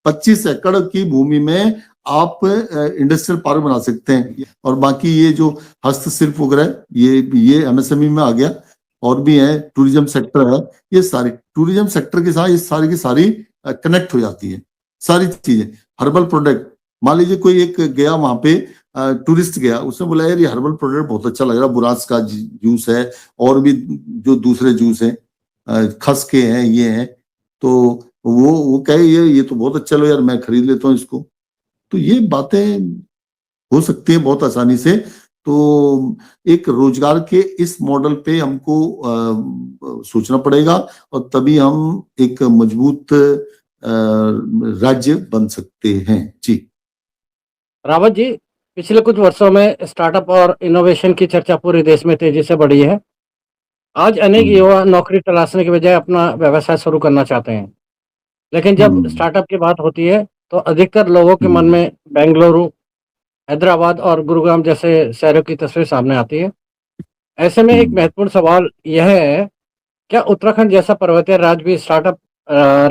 25 एकड़ की भूमि में आप इंडस्ट्रियल पार्क बना सकते हैं। और बाकी ये जो हस्तशिल्प वगैरह, ये एमएसएमई में आ गया। और भी है, टूरिज्म सेक्टर है, ये सारी टूरिज्म सेक्टर के साथ ये सारी की सारी कनेक्ट हो जाती है सारी चीजें। हर्बल प्रोडक्ट, मान लीजिए कोई एक गया वहां पे, टूरिस्ट गया, उसने बोला यार ये हर्बल प्रोडक्ट बहुत अच्छा लग रहा, बुरास का जूस है, और भी जो दूसरे जूस है, खस के हैं, ये हैं, तो वो कहे ये तो बहुत अच्छा लो यार, मैं खरीद लेता हूँ इसको। तो ये बातें हो सकती है बहुत आसानी से। तो एक रोजगार के इस मॉडल पे हमको सोचना पड़ेगा, और तभी हम एक मजबूत राज्य बन सकते हैं। जी रावत जी, पिछले कुछ वर्षों में स्टार्टअप और इनोवेशन की चर्चा पूरे देश में तेजी से बढ़ी है। आज अनेक युवा नौकरी तलाशने के बजाय अपना व्यवसाय शुरू करना चाहते हैं, लेकिन जब स्टार्टअप की बात होती है तो अधिकतर लोगों के मन में बेंगलुरु, हैदराबाद और गुरुग्राम जैसे शहरों की तस्वीर सामने आती है। ऐसे में एक महत्वपूर्ण सवाल यह है, क्या उत्तराखंड जैसा पर्वतीय राज्य भी स्टार्टअप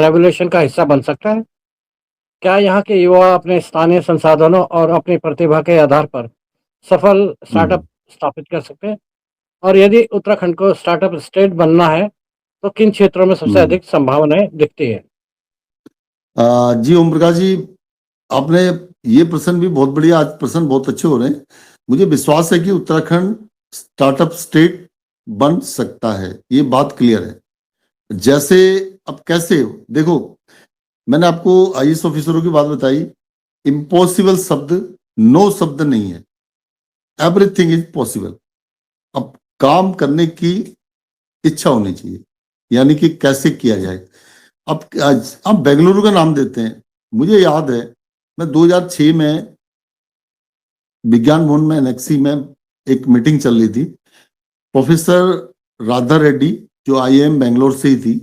रेवोल्यूशन का हिस्सा बन सकता है? क्या यहाँ के युवा अपने स्थानीय संसाधनों और अपनी प्रतिभा के आधार पर सफल स्टार्टअप स्थापित कर सकते हैं? और यदि उत्तराखंड को स्टार्टअप स्टेट बनना है, तो किन क्षेत्रों में सबसे अधिक संभावनाएं दिखती है? जी ओम प्रकाश जी, आपने ये प्रश्न भी बहुत बढ़िया, आज प्रश्न बहुत अच्छे हो रहे हैं। मुझे विश्वास है कि उत्तराखंड स्टार्टअप स्टेट बन सकता है, ये बात क्लियर है। जैसे अब कैसे, देखो मैंने आपको आईएएस ऑफिसरों की बात बताई, इम्पॉसिबल शब्द, नो शब्द नहीं है, एवरीथिंग इज पॉसिबल। अब काम करने की इच्छा होनी चाहिए, यानी कि कैसे किया जाए। अब आप बेंगलुरु का नाम देते हैं, मुझे याद है मैं 2006 में विज्ञान भवन में एनेक्सी में एक मीटिंग चल रही थी। प्रोफेसर राधा रेड्डी जो आईआईएम बेंगलोर से ही थी,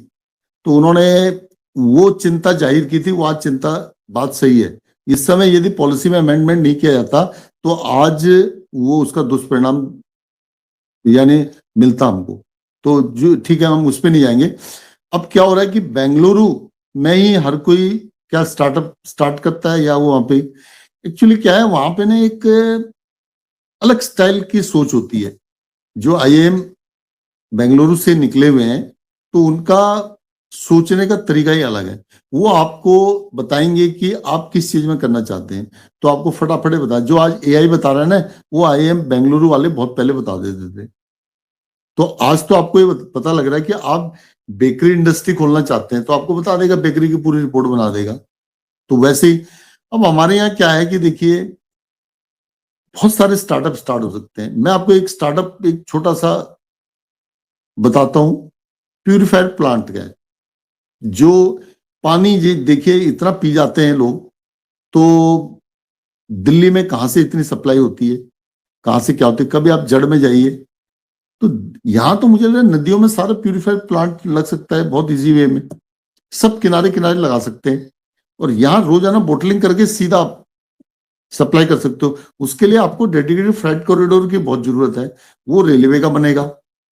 तो उन्होंने वो चिंता जाहिर की थी। वो आज चिंता, बात सही है, इस समय यदि पॉलिसी में अमेंडमेंट नहीं किया जाता तो आज वो उसका दुष्परिणाम यानी मिलता हमको। तो जो ठीक है, हम उस पर नहीं जाएंगे। अब क्या हो रहा है कि बेंगलुरु में ही हर कोई क्या स्टार्टअप स्टार्ट करता है, या वो वहां पे एक्चुअली क्या है, वहां पे ना एक अलग स्टाइल की सोच होती है। जो आईआईएम बेंगलुरु से निकले हुए हैं, तो उनका सोचने का तरीका ही अलग है। वो आपको बताएंगे कि आप किस चीज में करना चाहते हैं, तो आपको फटाफट बता, जो आज एआई बता रहा है ना, वो आईआईएम बेंगलुरु वाले बहुत पहले बता देते थे। तो आज तो आपको ये पता लग रहा है कि आप बेकरी इंडस्ट्री खोलना चाहते हैं तो आपको बता देगा, बेकरी की पूरी रिपोर्ट बना देगा। तो वैसे ही अब हमारे यहाँ क्या है कि देखिए बहुत सारे स्टार्टअप स्टार्ट हो सकते हैं। मैं आपको एक स्टार्टअप एक छोटा सा बताता हूं। प्यूरिफायर प्लांट का है, जो पानी देखिए इतना पी जाते हैं लोग, तो दिल्ली में कहां से इतनी सप्लाई होती है, कहां से क्या होती है, कभी आप जड़ में जाइए तो यहां तो मुझे लग रहा है नदियों में सारा प्यूरिफायर प्लांट लग सकता है बहुत इजी वे में, सब किनारे किनारे लगा सकते हैं और यहां रोजाना बोटलिंग करके सीधा आप सप्लाई कर सकते हो। उसके लिए आपको डेडिकेटेड फ्रेट कॉरिडोर की बहुत जरूरत है, वो रेलवे का बनेगा।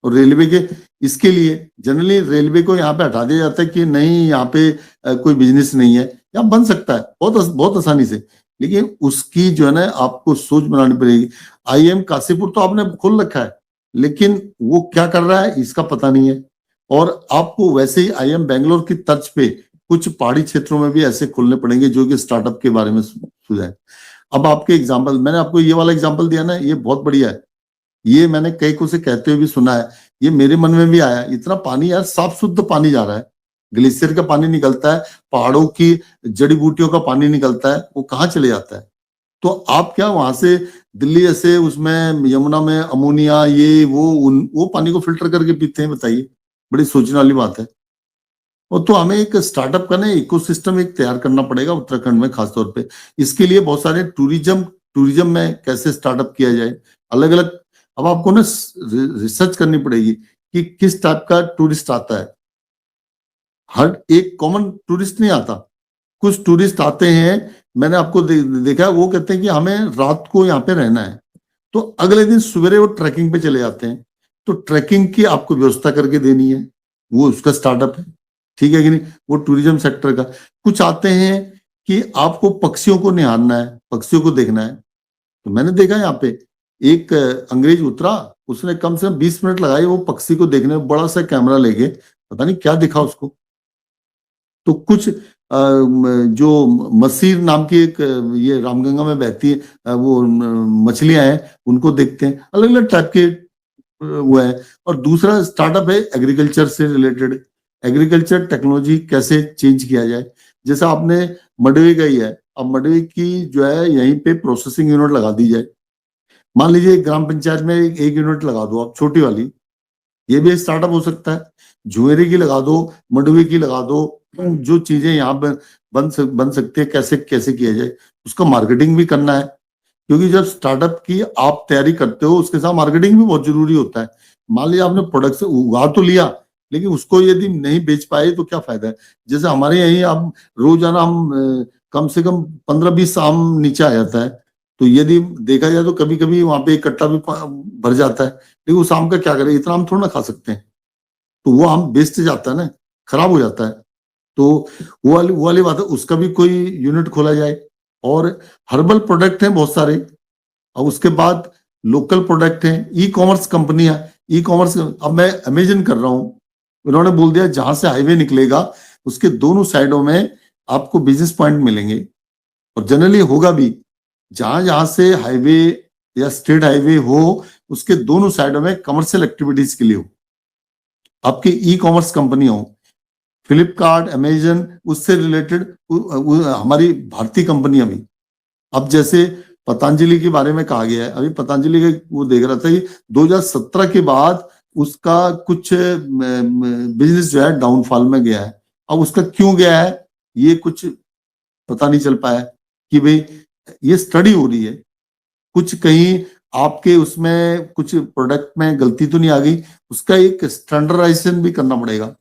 और रेलवे के इसके लिए जनरली रेलवे को यहाँ पे हटा दिया जाता है कि नहीं यहाँ पे कोई बिजनेस नहीं है, यहाँ बन सकता है बहुत बहुत आसानी से, लेकिन उसकी जो है ना आपको सोच बनानी पड़ेगी। आईएम काशीपुर तो आपने खोल रखा है, लेकिन वो क्या कर रहा है इसका पता नहीं है। और आपको वैसे ही आईएम बेंगलोर की तर्ज पे कुछ पहाड़ी क्षेत्रों में भी ऐसे खोलने पड़ेंगे जो कि स्टार्टअप के बारे में सुझाए। अब आपके एग्जाम्पल, मैंने आपको ये वाला एग्जाम्पल दिया ना, ये बहुत बढ़िया है, ये मैंने कई को से कहते हुए भी सुना है, ये मेरे मन में भी आया। इतना पानी यार, साफ शुद्ध पानी जा रहा है, ग्लेशियर का पानी निकलता है, पहाड़ों की जड़ी बूटियों का पानी निकलता है, वो कहाँ चले जाता है। तो आप क्या वहां से दिल्ली ऐसे उसमें यमुना में अमोनिया ये वो पानी को फिल्टर करके पीते हैं, बताइए, बड़ी सोचने वाली बात है। और तो हमें एक स्टार्टअप का ना इकोसिस्टम एक तैयार करना पड़ेगा उत्तराखंड में खासतौर पे। इसके लिए बहुत सारे टूरिज्म में कैसे स्टार्टअप किया जाए, अलग अलग। अब आपको ना रिसर्च करनी पड़ेगी कि किस टाइप का टूरिस्ट आता है। हर एक कॉमन टूरिस्ट नहीं आता, कुछ टूरिस्ट आते हैं, मैंने आपको देखा है, वो कहते हैं कि हमें रात को यहाँ पे रहना है, तो अगले दिन सवेरे वो ट्रैकिंग पे चले जाते हैं। तो ट्रैकिंग की आपको व्यवस्था करके देनी है, वो उसका स्टार्टअप है, ठीक है कि नहीं, वो टूरिज्म सेक्टर का। कुछ आते हैं कि आपको पक्षियों को निहारना है, पक्षियों को देखना है, तो मैंने देखा यहाँ पे एक अंग्रेज उतरा, उसने कम से कम 20 मिनट लगाए वो पक्षी को देखने में, बड़ा सा कैमरा लेके, पता नहीं क्या दिखा उसको। तो कुछ जो मसीर नाम की एक ये रामगंगा में बहती है वो मछलियां हैं, उनको देखते हैं, अलग अलग टाइप के वो है। और दूसरा स्टार्टअप है एग्रीकल्चर से रिलेटेड, एग्रीकल्चर टेक्नोलॉजी कैसे चेंज किया जाए। जैसा आपने मंडवे का ही है, अब मंडवे की जो है यहीं पे प्रोसेसिंग यूनिट लगा दी जाए, मान लीजिए ग्राम पंचायत में एक यूनिट लगा दो आप, छोटी वाली, ये भी स्टार्टअप हो सकता है। जुएरी की लगा दो, मंडवे की लगा दो, जो चीजें यहाँ बन सकती है, कैसे कैसे किया जाए, उसका मार्केटिंग भी करना है, क्योंकि जब स्टार्टअप की आप तैयारी करते हो उसके साथ मार्केटिंग भी बहुत जरूरी होता है। मान लिया आपने प्रोडक्ट उगा तो लिया, लेकिन उसको यदि नहीं बेच पाए तो क्या फायदा है। जैसे हमारे यही आप रोजाना हम कम से कम 15-20 आम नीचे आ जाता है, तो यदि देखा जाए तो कभी कभी वहां पे एक कट्टा भी भर जाता है, लेकिन उस आम का क्या करें, इतना आम थोड़ा ना खा सकते हैं, तो वो आम बेस्ट जाता है ना, खराब हो जाता है। तो वो वाली बात है, उसका भी कोई यूनिट खोला जाए। और हर्बल प्रोडक्ट हैं बहुत सारे, और उसके बाद लोकल प्रोडक्ट हैं, ई कॉमर्स कंपनियां, ई कॉमर्स। अब मैं अमेजन कर रहा हूं, उन्होंने बोल दिया जहां से हाईवे निकलेगा उसके दोनों साइडों में आपको बिजनेस पॉइंट मिलेंगे, और जनरली होगा भी, जहां जहां से हाईवे या स्टेट हाईवे हो उसके दोनों साइडों में कमर्शियल एक्टिविटीज के लिए हो, आपकी ई कॉमर्स कंपनी हो, फ्लिपकार्ट, अमेजन, उससे रिलेटेड हमारी भारतीय कंपनियां भी। अब जैसे पतंजलि के बारे में कहा गया है, अभी पतंजलि का वो देख रहा था कि 2017 के बाद उसका कुछ बिजनेस जो है डाउनफॉल में गया है। अब उसका क्यों गया है ये कुछ पता नहीं चल पाया, कि भाई ये स्टडी हो रही है, कुछ कहीं आपके उसमें कुछ प्रोडक्ट में गलती तो नहीं आ गई, उसका एक स्टैंडर्डाइजेशन भी करना पड़ेगा।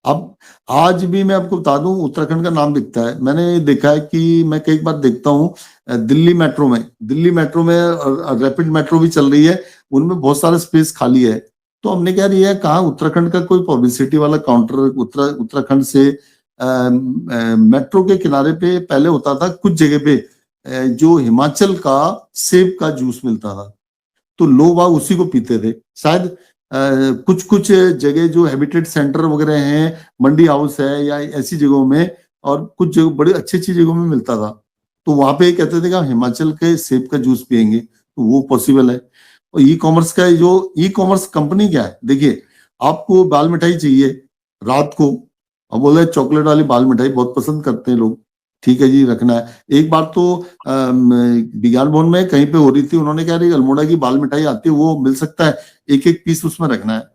अब आज भी मैं आपको बता दूं उत्तराखंड का नाम दिखता है, मैंने देखा है कि मैं कई बार देखता हूं दिल्ली मेट्रो में रैपिड मेट्रो भी चल रही है, उनमें बहुत सारा स्पेस खाली है। तो हमने क्या लिया है, कहा उत्तराखंड का कोई पब्लिसिटी वाला काउंटर उत्तराखंड से मेट्रो के किनारे पे पहले होता था, कुछ जगह पे जो हिमाचल का सेब का जूस मिलता था, तो लोग बाग उसी को पीते थे। शायद कुछ कुछ जगह जो हैबिटेट सेंटर वगैरह हैं, मंडी हाउस है या ऐसी जगहों में, और कुछ जगह बड़ी अच्छी अच्छी जगहों में मिलता था, तो वहां पे कहते थे कि हम हिमाचल के सेब का जूस पियेंगे, तो वो पॉसिबल है। और ई कॉमर्स का जो ई कॉमर्स कंपनी क्या है, देखिए आपको बाल मिठाई चाहिए रात को, अब बोले चॉकलेट वाली बाल मिठाई बहुत पसंद करते हैं लोग, ठीक है जी रखना है। एक बार तो विज्ञान भवन में कहीं पे हो रही थी, उन्होंने कहा रही अल्मोड़ा की बाल मिठाई आती है वो मिल सकता है, एक एक पीस उसमें रखना है।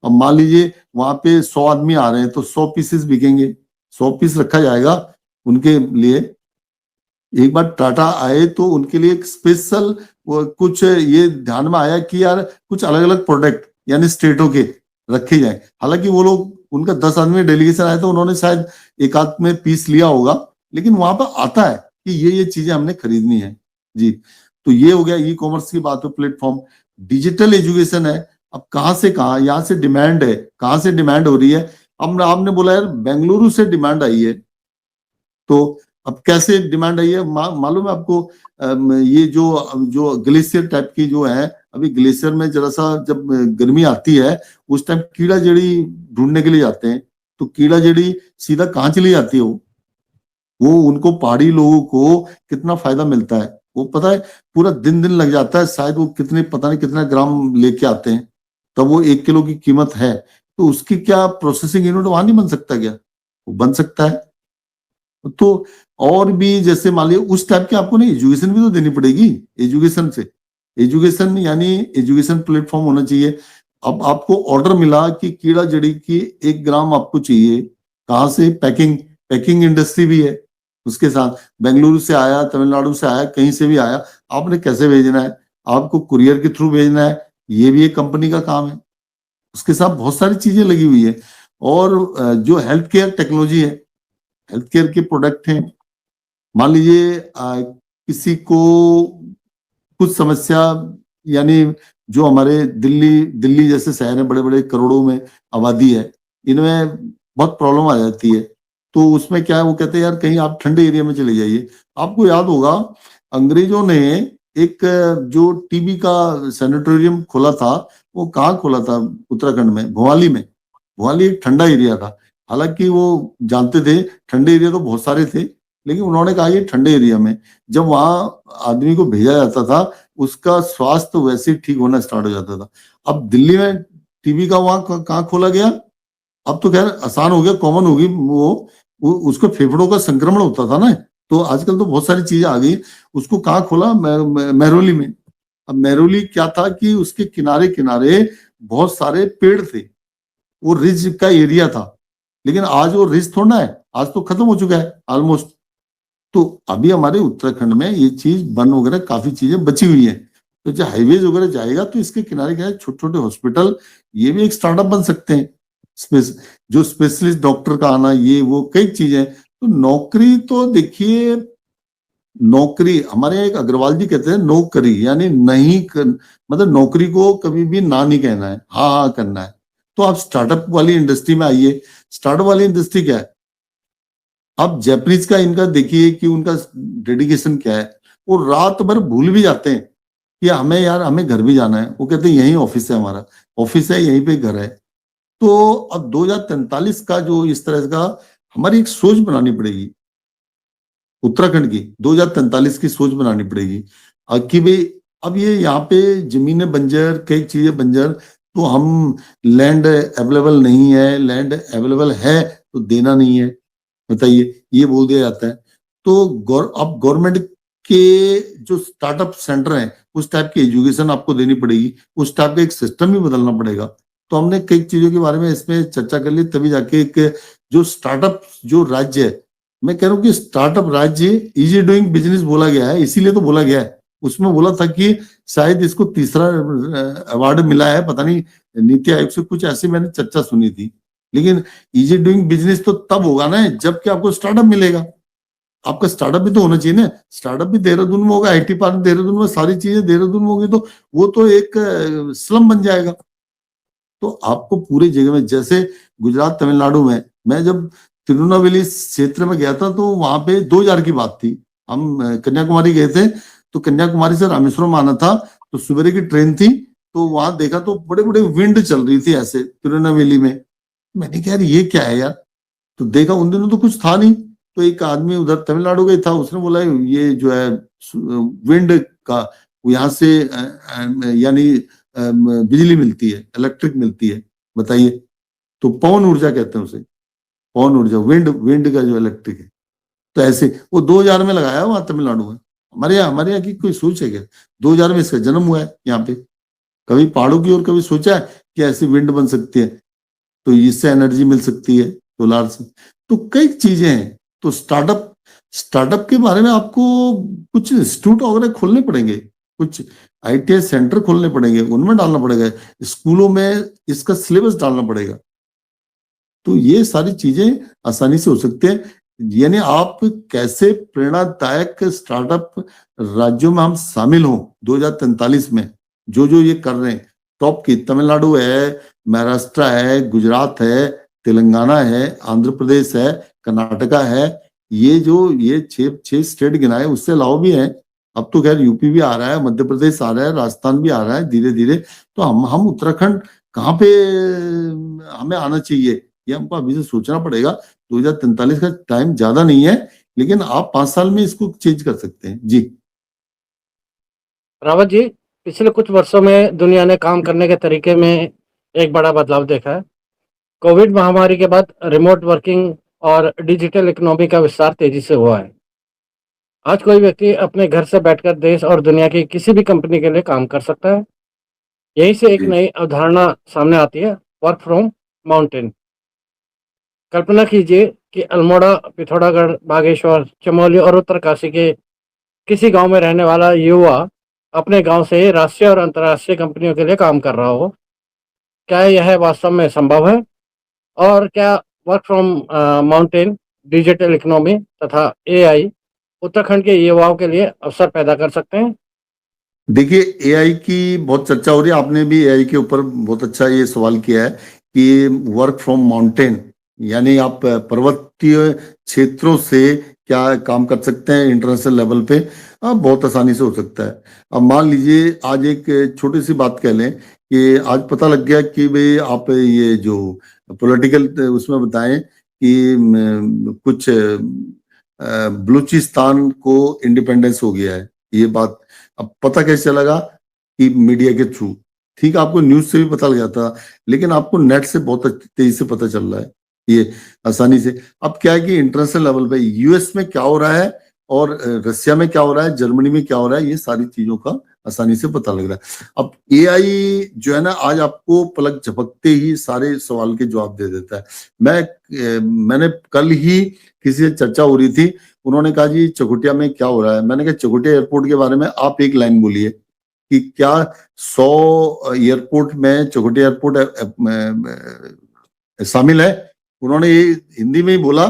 अब मान लीजिए वहां पे 100 आदमी आ रहे हैं तो 100 पीसेस बिकेंगे, 100 पीस रखा जाएगा उनके लिए। एक बार टाटा आए तो उनके लिए एक स्पेशल कुछ ये ध्यान में आया कि यार कुछ अलग अलग प्रोडक्ट यानी स्टेटों के रखे जाए। हालांकि वो लोग उनका 10 आदमी डेलीगेशन आया तो उन्होंने शायद एक आध में पीस लिया होगा, लेकिन वहां पर आता है कि ये चीजें हमने खरीदनी है जी। तो ये हो गया ई कॉमर्स की बात है, प्लेटफॉर्म। डिजिटल एजुकेशन है, अब कहाँ से कहाँ, यहाँ से डिमांड है, कहाँ से डिमांड हो रही है। अब आपने बोला यार बेंगलुरु से डिमांड आई है, तो अब कैसे डिमांड आई है मालूम है आपको? ये जो जो ग्लेशियर टाइप की जो है, अभी ग्लेशियर में जरा सा जब गर्मी आती है उस टाइम कीड़ा जड़ी ढूंढने के लिए जाते हैं, तो कीड़ा जड़ी सीधा कहाँ चली जाती है? वो उनको पहाड़ी लोगों को कितना फायदा मिलता है वो पता है, पूरा दिन दिन लग जाता है, शायद वो कितने पता नहीं कितना ग्राम लेके आते हैं, तब वो 1 किलो की कीमत है। तो उसकी क्या प्रोसेसिंग यूनिट वहां नहीं बन सकता क्या? वो बन सकता है। तो और भी जैसे मान लीजिए उस टाइप के आपको नहीं, एजुकेशन भी तो देनी पड़ेगी। एजुकेशन से, एजुकेशन यानी एजुकेशन प्लेटफॉर्म होना चाहिए। अब आपको ऑर्डर मिला कि कीड़ा जड़ी की 1 ग्राम आपको चाहिए, कहाँ से? पैकिंग, पैकिंग इंडस्ट्री भी है उसके साथ। बेंगलुरु से आया, तमिलनाडु से आया, कहीं से भी आया, आपने कैसे भेजना है? आपको कुरियर के थ्रू भेजना है, ये भी एक कंपनी का काम है। उसके साथ बहुत सारी चीजें लगी हुई है। और जो हेल्थ केयर टेक्नोलॉजी है, हेल्थ केयर के प्रोडक्ट हैं, मान लीजिए किसी को कुछ समस्या, यानी जो हमारे दिल्ली दिल्ली जैसे शहर है, बड़े बड़े करोड़ों में आबादी है, इनमें बहुत प्रॉब्लम आ जाती है। तो उसमें क्या है, वो कहते हैं यार कहीं आप ठंडे एरिया में चले जाइए। आपको याद होगा अंग्रेजों ने एक जो टीबी का सैनिटोरियम खोला था, वो कहाँ खोला था? उत्तराखंड में, भोपाली में। भोपाली एक ठंडा एरिया था, हालांकि वो जानते थे ठंडे एरिया तो बहुत सारे थे, लेकिन उन्होंने कहा ये ठंडे एरिया में जब वहां आदमी को भेजा जाता था उसका स्वास्थ्य वैसे ठीक होना स्टार्ट हो जाता था। अब दिल्ली में टीबी का वहां कहाँ खोला गया? अब तो खैर आसान हो गया, कॉमन होगी वो उसको फेफड़ों का संक्रमण होता था ना, तो आजकल तो बहुत सारी चीजें आ गई। उसको कहाँ खोला? महरौली में। अब महरौली क्या था कि उसके किनारे किनारे बहुत सारे पेड़ थे, वो रिज का एरिया था, लेकिन आज वो रिज थोड़ा है, आज तो खत्म हो चुका है ऑलमोस्ट। तो अभी हमारे उत्तराखंड में ये चीज वन वगैरह काफी चीजें बची हुई है। तो जो हाईवेज वगैरह जाएगा तो इसके किनारे क्या है, छोटे छोटे हॉस्पिटल, ये भी एक स्टार्टअप बन सकते हैं। जो स्पेशलिस्ट डॉक्टर का आना, ये वो कई चीजें। तो नौकरी तो देखिए, नौकरी हमारे एक अग्रवाल जी कहते हैं नौकरी यानी नहीं मतलब नौकरी को कभी भी ना नहीं कहना है, हाँ हाँ करना है। तो आप स्टार्टअप वाली इंडस्ट्री में आइए। स्टार्टअप वाली इंडस्ट्री क्या है? अब जैपनीज का इनका देखिए कि उनका डेडिकेशन क्या है, वो रात भर भूल भी जाते हैं कि हमें यार हमें घर भी जाना है। वो कहते हैं यही ऑफिस है, हमारा ऑफिस है, यहीं पे घर है। तो अब 2043 का जो इस तरह का हमारी एक सोच बनानी पड़ेगी उत्तराखंड की, 2043 की सोच बनानी पड़ेगी कि भाई अब ये यहाँ पे जमीनें बंजर, कई चीजें बंजर, तो हम लैंड अवेलेबल नहीं है, लैंड अवेलेबल है तो देना नहीं है, बताइए, ये बोल दिया जाता है। तो अब गवर्नमेंट के जो स्टार्टअप सेंटर हैं उस टाइप की एजुकेशन आपको देनी पड़ेगी, उस टाइप का एक सिस्टम भी बदलना पड़ेगा। तो हमने कई चीजों के बारे में इसमें चर्चा कर ली, तभी जाके एक जो स्टार्टअप जो राज्य है, मैं कह रहा हूँ कि स्टार्टअप राज्य इजी डूइंग बिजनेस बोला गया है, इसीलिए तो बोला गया है। उसमें बोला था कि शायद इसको तीसरा अवार्ड मिला है, पता नहीं नीति आयोग से, कुछ ऐसी मैंने चर्चा सुनी थी। लेकिन इजी डूइंग बिजनेस तो तब होगा ना जबकि आपको स्टार्टअप मिलेगा। आपका स्टार्टअप भी तो होना चाहिए ना। स्टार्टअप भी देहरादून में होगा, आईटी पार्क देहरादून में, सारी चीजें देहरादून में होगी, तो वो तो एक स्लम बन जाएगा। तो आपको पूरी जगह में, जैसे गुजरात तमिलनाडु में, मैं जब तिरुनावेली क्षेत्र में गया था तो वहां पे 2000 की बात थी, हम कन्याकुमारी गए थे, तो कन्याकुमारी से रामेश्वरम आना था, तो सुबह की ट्रेन थी, तो वहां देखा तो बड़े बड़े विंड चल रही थी ऐसे तिरुनावेली में। मैंने कहा यार ये क्या है यार, तो देखा उन दिनों तो कुछ था नहीं, तो एक आदमी उधर तमिलनाडु का ही था, उसने बोला ये जो है विंड का वो यहाँ से यानी बिजली मिलती है, इलेक्ट्रिक मिलती है, बताइए। तो पवन ऊर्जा कहते हैं उसे, पवन ऊर्जा, विंड का जो इलेक्ट्रिक है। तो ऐसे वो 2000 में लगाया वहां तमिलनाडु में। हमारे यहाँ की कोई सोच है क्या? 2000 में इसका जन्म हुआ है यहाँ पे। कभी पहाड़ों की ओर कभी सोचा है कि ऐसी विंड बन सकती है, तो इससे एनर्जी मिल सकती है सोलार से। तो कई चीजें हैं। तो स्टार्टअप के बारे में आपको कुछ इंस्टीट्यूट वगैरह खोलने पड़ेंगे, कुछ आईटीआई सेंटर खोलने पड़ेंगे, उनमें डालना पड़ेगा, स्कूलों में इसका सिलेबस डालना पड़ेगा। तो ये सारी चीजें आसानी से हो सकती है। यानी आप कैसे प्रेरणादायक स्टार्टअप राज्यों में हम शामिल हों 2043 में, जो जो ये कर रहे हैं टॉप की, तमिलनाडु है, महाराष्ट्र है, गुजरात है, तेलंगाना है, आंध्र प्रदेश है, कर्नाटका है, ये छह स्टेट गिनाए, उससे अलावा भी है। अब तो खैर यूपी भी आ रहा है, मध्य प्रदेश आ रहा है, राजस्थान भी आ रहा है धीरे धीरे। तो हम उत्तराखंड कहाँ पे हमें आना चाहिए, ये हमको अभी से सोचना पड़ेगा। 2043 का टाइम ज्यादा नहीं है, लेकिन आप 5 साल में इसको चेंज कर सकते हैं जी। रावत जी, पिछले कुछ वर्षों में दुनिया ने काम करने के तरीके में एक बड़ा बदलाव देखा है। कोविड महामारी के बाद रिमोट वर्किंग और डिजिटल इकोनॉमी का विस्तार तेजी से हुआ है। आज कोई व्यक्ति अपने घर से बैठकर देश और दुनिया की किसी भी कंपनी के लिए काम कर सकता है। यहीं से एक जी नई अवधारणा सामने आती है, वर्क फ्रॉम माउंटेन। कल्पना कीजिए कि अल्मोड़ा, पिथौरागढ़, बागेश्वर, चमोली और उत्तरकाशी के किसी गांव में रहने वाला युवा अपने गांव से ही राष्ट्रीय और अंतर्राष्ट्रीय कंपनियों के लिए काम कर रहा हो। क्या यह वास्तव में संभव है? और क्या work from mountain, digital economy तथा एआई उत्तराखंड के युवाओं के लिए अवसर पैदा कर सकते हैं? देखिए, एआई की बहुत चर्चा हो रही है। आपने भी एआई के ऊपर बहुत अच्छा ये सवाल किया है कि वर्क फ्रॉम माउंटेन, यानी आप पर्वतीय क्षेत्रों से क्या काम कर सकते हैं इंटरनेशनल लेवल पे। बहुत आसानी से हो सकता है। अब मान लीजिए आज एक छोटी सी बात कह लें कि आज पता लग गया कि भाई आप ये जो पॉलिटिकल उसमें बताएं कि कुछ बलूचिस्तान को इंडिपेंडेंस हो गया है, ये बात अब पता कैसे चलेगा? कि मीडिया के थ्रू। ठीक है, आपको न्यूज से भी पता लग जाता, लेकिन आपको नेट से बहुत तेजी से पता चल रहा है ये आसानी से। अब क्या है कि इंटरनेशनल लेवल पे यूएस में क्या हो रहा है और रशिया में क्या हो रहा है, जर्मनी में क्या हो रहा है, ये सारी चीजों का आसानी से पता लग रहा है। अब एआई जो है ना, आज आपको पलक झपकते ही सारे सवाल के जवाब दे देता है। मैंने कल ही किसी से चर्चा हो रही थी, उन्होंने कहा जी चकुटिया में क्या हो रहा है। मैंने कहा चकुटिया एयरपोर्ट के बारे में आप एक लाइन बोलिए कि क्या 100 एयरपोर्ट में चकुटिया एयरपोर्ट शामिल है। उन्होंने ये हिंदी में ही बोला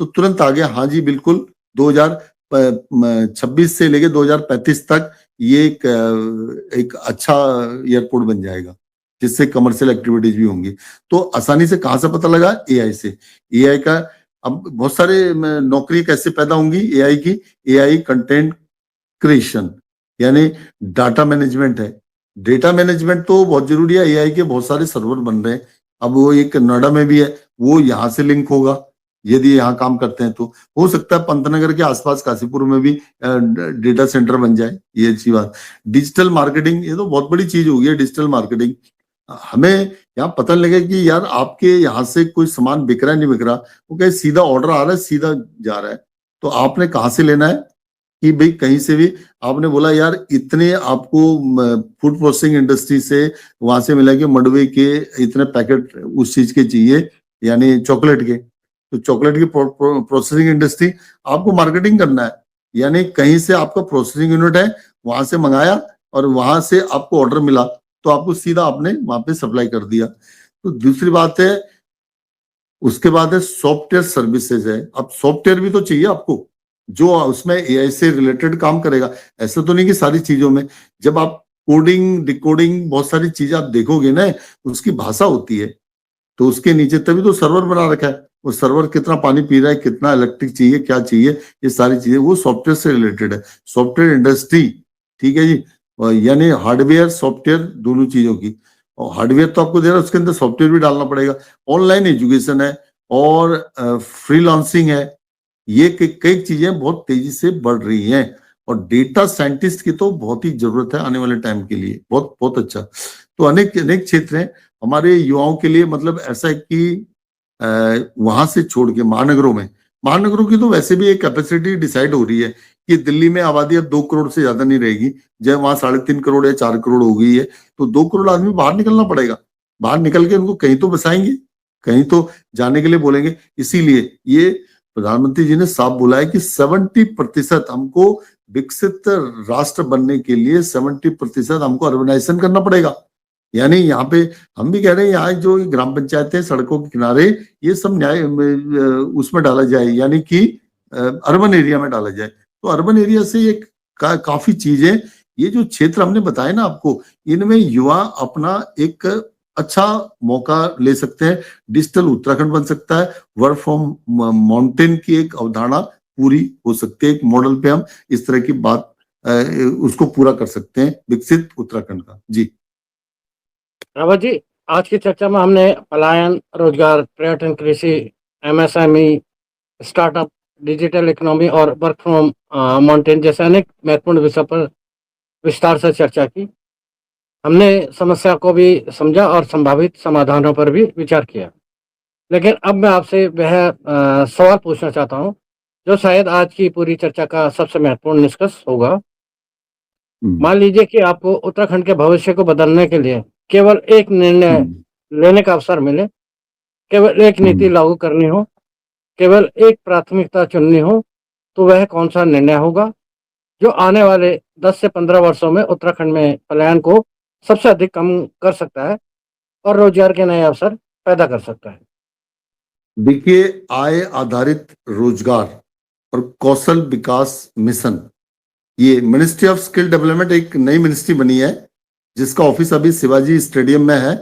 तो तुरंत आ गया, हाँ जी बिल्कुल, 2026 से लेके 2035 तक ये एक अच्छा एयरपोर्ट बन जाएगा, जिससे कमर्शियल एक्टिविटीज भी होंगी। तो आसानी से कहां से पता लगा? एआई से। एआई का अब बहुत सारे नौकरी कैसे पैदा होंगी एआई की? एआई कंटेंट क्रिएशन, यानी डाटा मैनेजमेंट है। डेटा मैनेजमेंट तो बहुत जरूरी है। एआई के बहुत सारे सर्वर बन रहे हैं। अब वो एक नोएडा में भी है, वो यहाँ से लिंक होगा यदि यहाँ काम करते हैं तो। हो सकता है पंतनगर के आसपास काशीपुर में भी डेटा सेंटर बन जाए, ये अच्छी बात। डिजिटल मार्केटिंग, ये तो बहुत बड़ी चीज होगी है डिजिटल मार्केटिंग। हमें यहाँ पता लगे कि यार आपके यहाँ से कोई सामान बिक रहा है, नहीं बिक रहा, वो कहीं सीधा ऑर्डर आ रहा है, सीधा जा रहा है, तो आपने कहाँ से लेना है कि भाई कहीं से भी। आपने बोला यार इतने आपको फूड प्रोसेसिंग इंडस्ट्री से वहां से मिला कि मडवे के इतने पैकेट उस चीज के चाहिए, यानी चॉकलेट के, तो चॉकलेट की प्रोसेसिंग इंडस्ट्री आपको मार्केटिंग करना है, यानी कहीं से आपका प्रोसेसिंग यूनिट है, वहां से मंगाया और वहां से आपको ऑर्डर मिला, तो आपको सीधा आपने वहां पे सप्लाई कर दिया। तो दूसरी बात है, उसके बाद है सॉफ्टवेयर सर्विसेज है। अब सॉफ्टवेयर भी तो चाहिए आपको, जो उसमें एआई से रिलेटेड काम करेगा। ऐसा तो नहीं कि सारी चीजों में, जब आप कोडिंग डिकोडिंग बहुत सारी चीजें आप देखोगे ना, उसकी भाषा होती है, तो उसके नीचे तभी तो सर्वर बना रखा है। वो सर्वर कितना पानी पी रहा है, कितना इलेक्ट्रिक चाहिए, क्या चाहिए, ये सारी चीजें वो सॉफ्टवेयर से रिलेटेड है। सॉफ्टवेयर इंडस्ट्री, ठीक है जी, यानी हार्डवेयर सॉफ्टवेयर दोनों चीजों की। और हार्डवेयर तो आपको दे रहा है, उसके अंदर सॉफ्टवेयर भी डालना पड़ेगा। ऑनलाइन एजुकेशन है और फ्रीलांसिंग है। ये कई चीजें बहुत तेजी से बढ़ रही हैं। और डेटा साइंटिस्ट की तो बहुत ही जरूरत है आने वाले टाइम के लिए, बहुत बहुत अच्छा। तो अनेक अनेक क्षेत्र हैं हमारे युवाओं के लिए, मतलब ऐसा है कि वहां से छोड़ के महानगरों की तो वैसे भी एक कैपेसिटी डिसाइड हो रही है कि दिल्ली में आबादी अब 2 करोड़ से ज्यादा नहीं रहेगी। जब वहां 3.5 करोड़ या 4 करोड़ हो गई है, तो 2 करोड़ आदमी बाहर निकलना पड़ेगा। बाहर निकल के उनको कहीं तो बसाएंगे, कहीं तो जाने के लिए बोलेंगे। इसीलिए ये प्रधानमंत्री जी ने साफ बोला है कि 70% हमको विकसित राष्ट्र बनने के लिए 70% हमको अर्बनाइजेशन करना पड़ेगा। यानी यहाँ पे हम भी कह रहे हैं, यहाँ जो ग्राम पंचायतें सड़कों के किनारे, ये सब न्याय उसमें डाला जाए, यानी कि अर्बन एरिया में डाला जाए। तो अर्बन एरिया से एक काफी चीजें, ये जो क्षेत्र हमने बताए ना आपको, इनमें युवा अपना एक अच्छा मौका ले सकते हैं। डिजिटल उत्तराखंड बन सकता है, वर्क फ्रॉम माउंटेन की एक अवधारणा पूरी हो सकती है। एक मॉडल पे हम इस तरह की बात उसको पूरा कर सकते हैं, विकसित उत्तराखंड का। जी रावत जी, आज की चर्चा में हमने पलायन, रोजगार, पर्यटन, कृषि, एमएसएमई, स्टार्टअप, डिजिटल इकोनॉमी और वर्क फ्रॉम माउंटेन जैसे अनेक महत्वपूर्ण विषय पर विस्तार से चर्चा की। हमने समस्या को भी समझा और संभावित समाधानों पर भी विचार किया। लेकिन अब मैं आपसे वह सवाल पूछना चाहता हूँ जो शायद आज की पूरी चर्चा का सबसे महत्वपूर्ण निष्कर्ष होगा। मान लीजिए कि आपको उत्तराखंड के भविष्य को बदलने के लिए केवल एक निर्णय लेने का अवसर मिले, केवल एक नीति लागू करनी हो, केवल एक प्राथमिकता चुननी हो, तो वह कौन सा निर्णय होगा जो आने वाले 10 से 15 वर्षों में उत्तराखंड में पलायन को सबसे अधिक कम कर सकता है और रोजगार के नए अवसर पैदा कर सकता है? देखिए, आय आधारित रोजगार और कौशल विकास मिशन, ये मिनिस्ट्री ऑफ स्किल डेवलपमेंट एक नई मिनिस्ट्री बनी है, जिसका ऑफिस अभी शिवाजी स्टेडियम में है।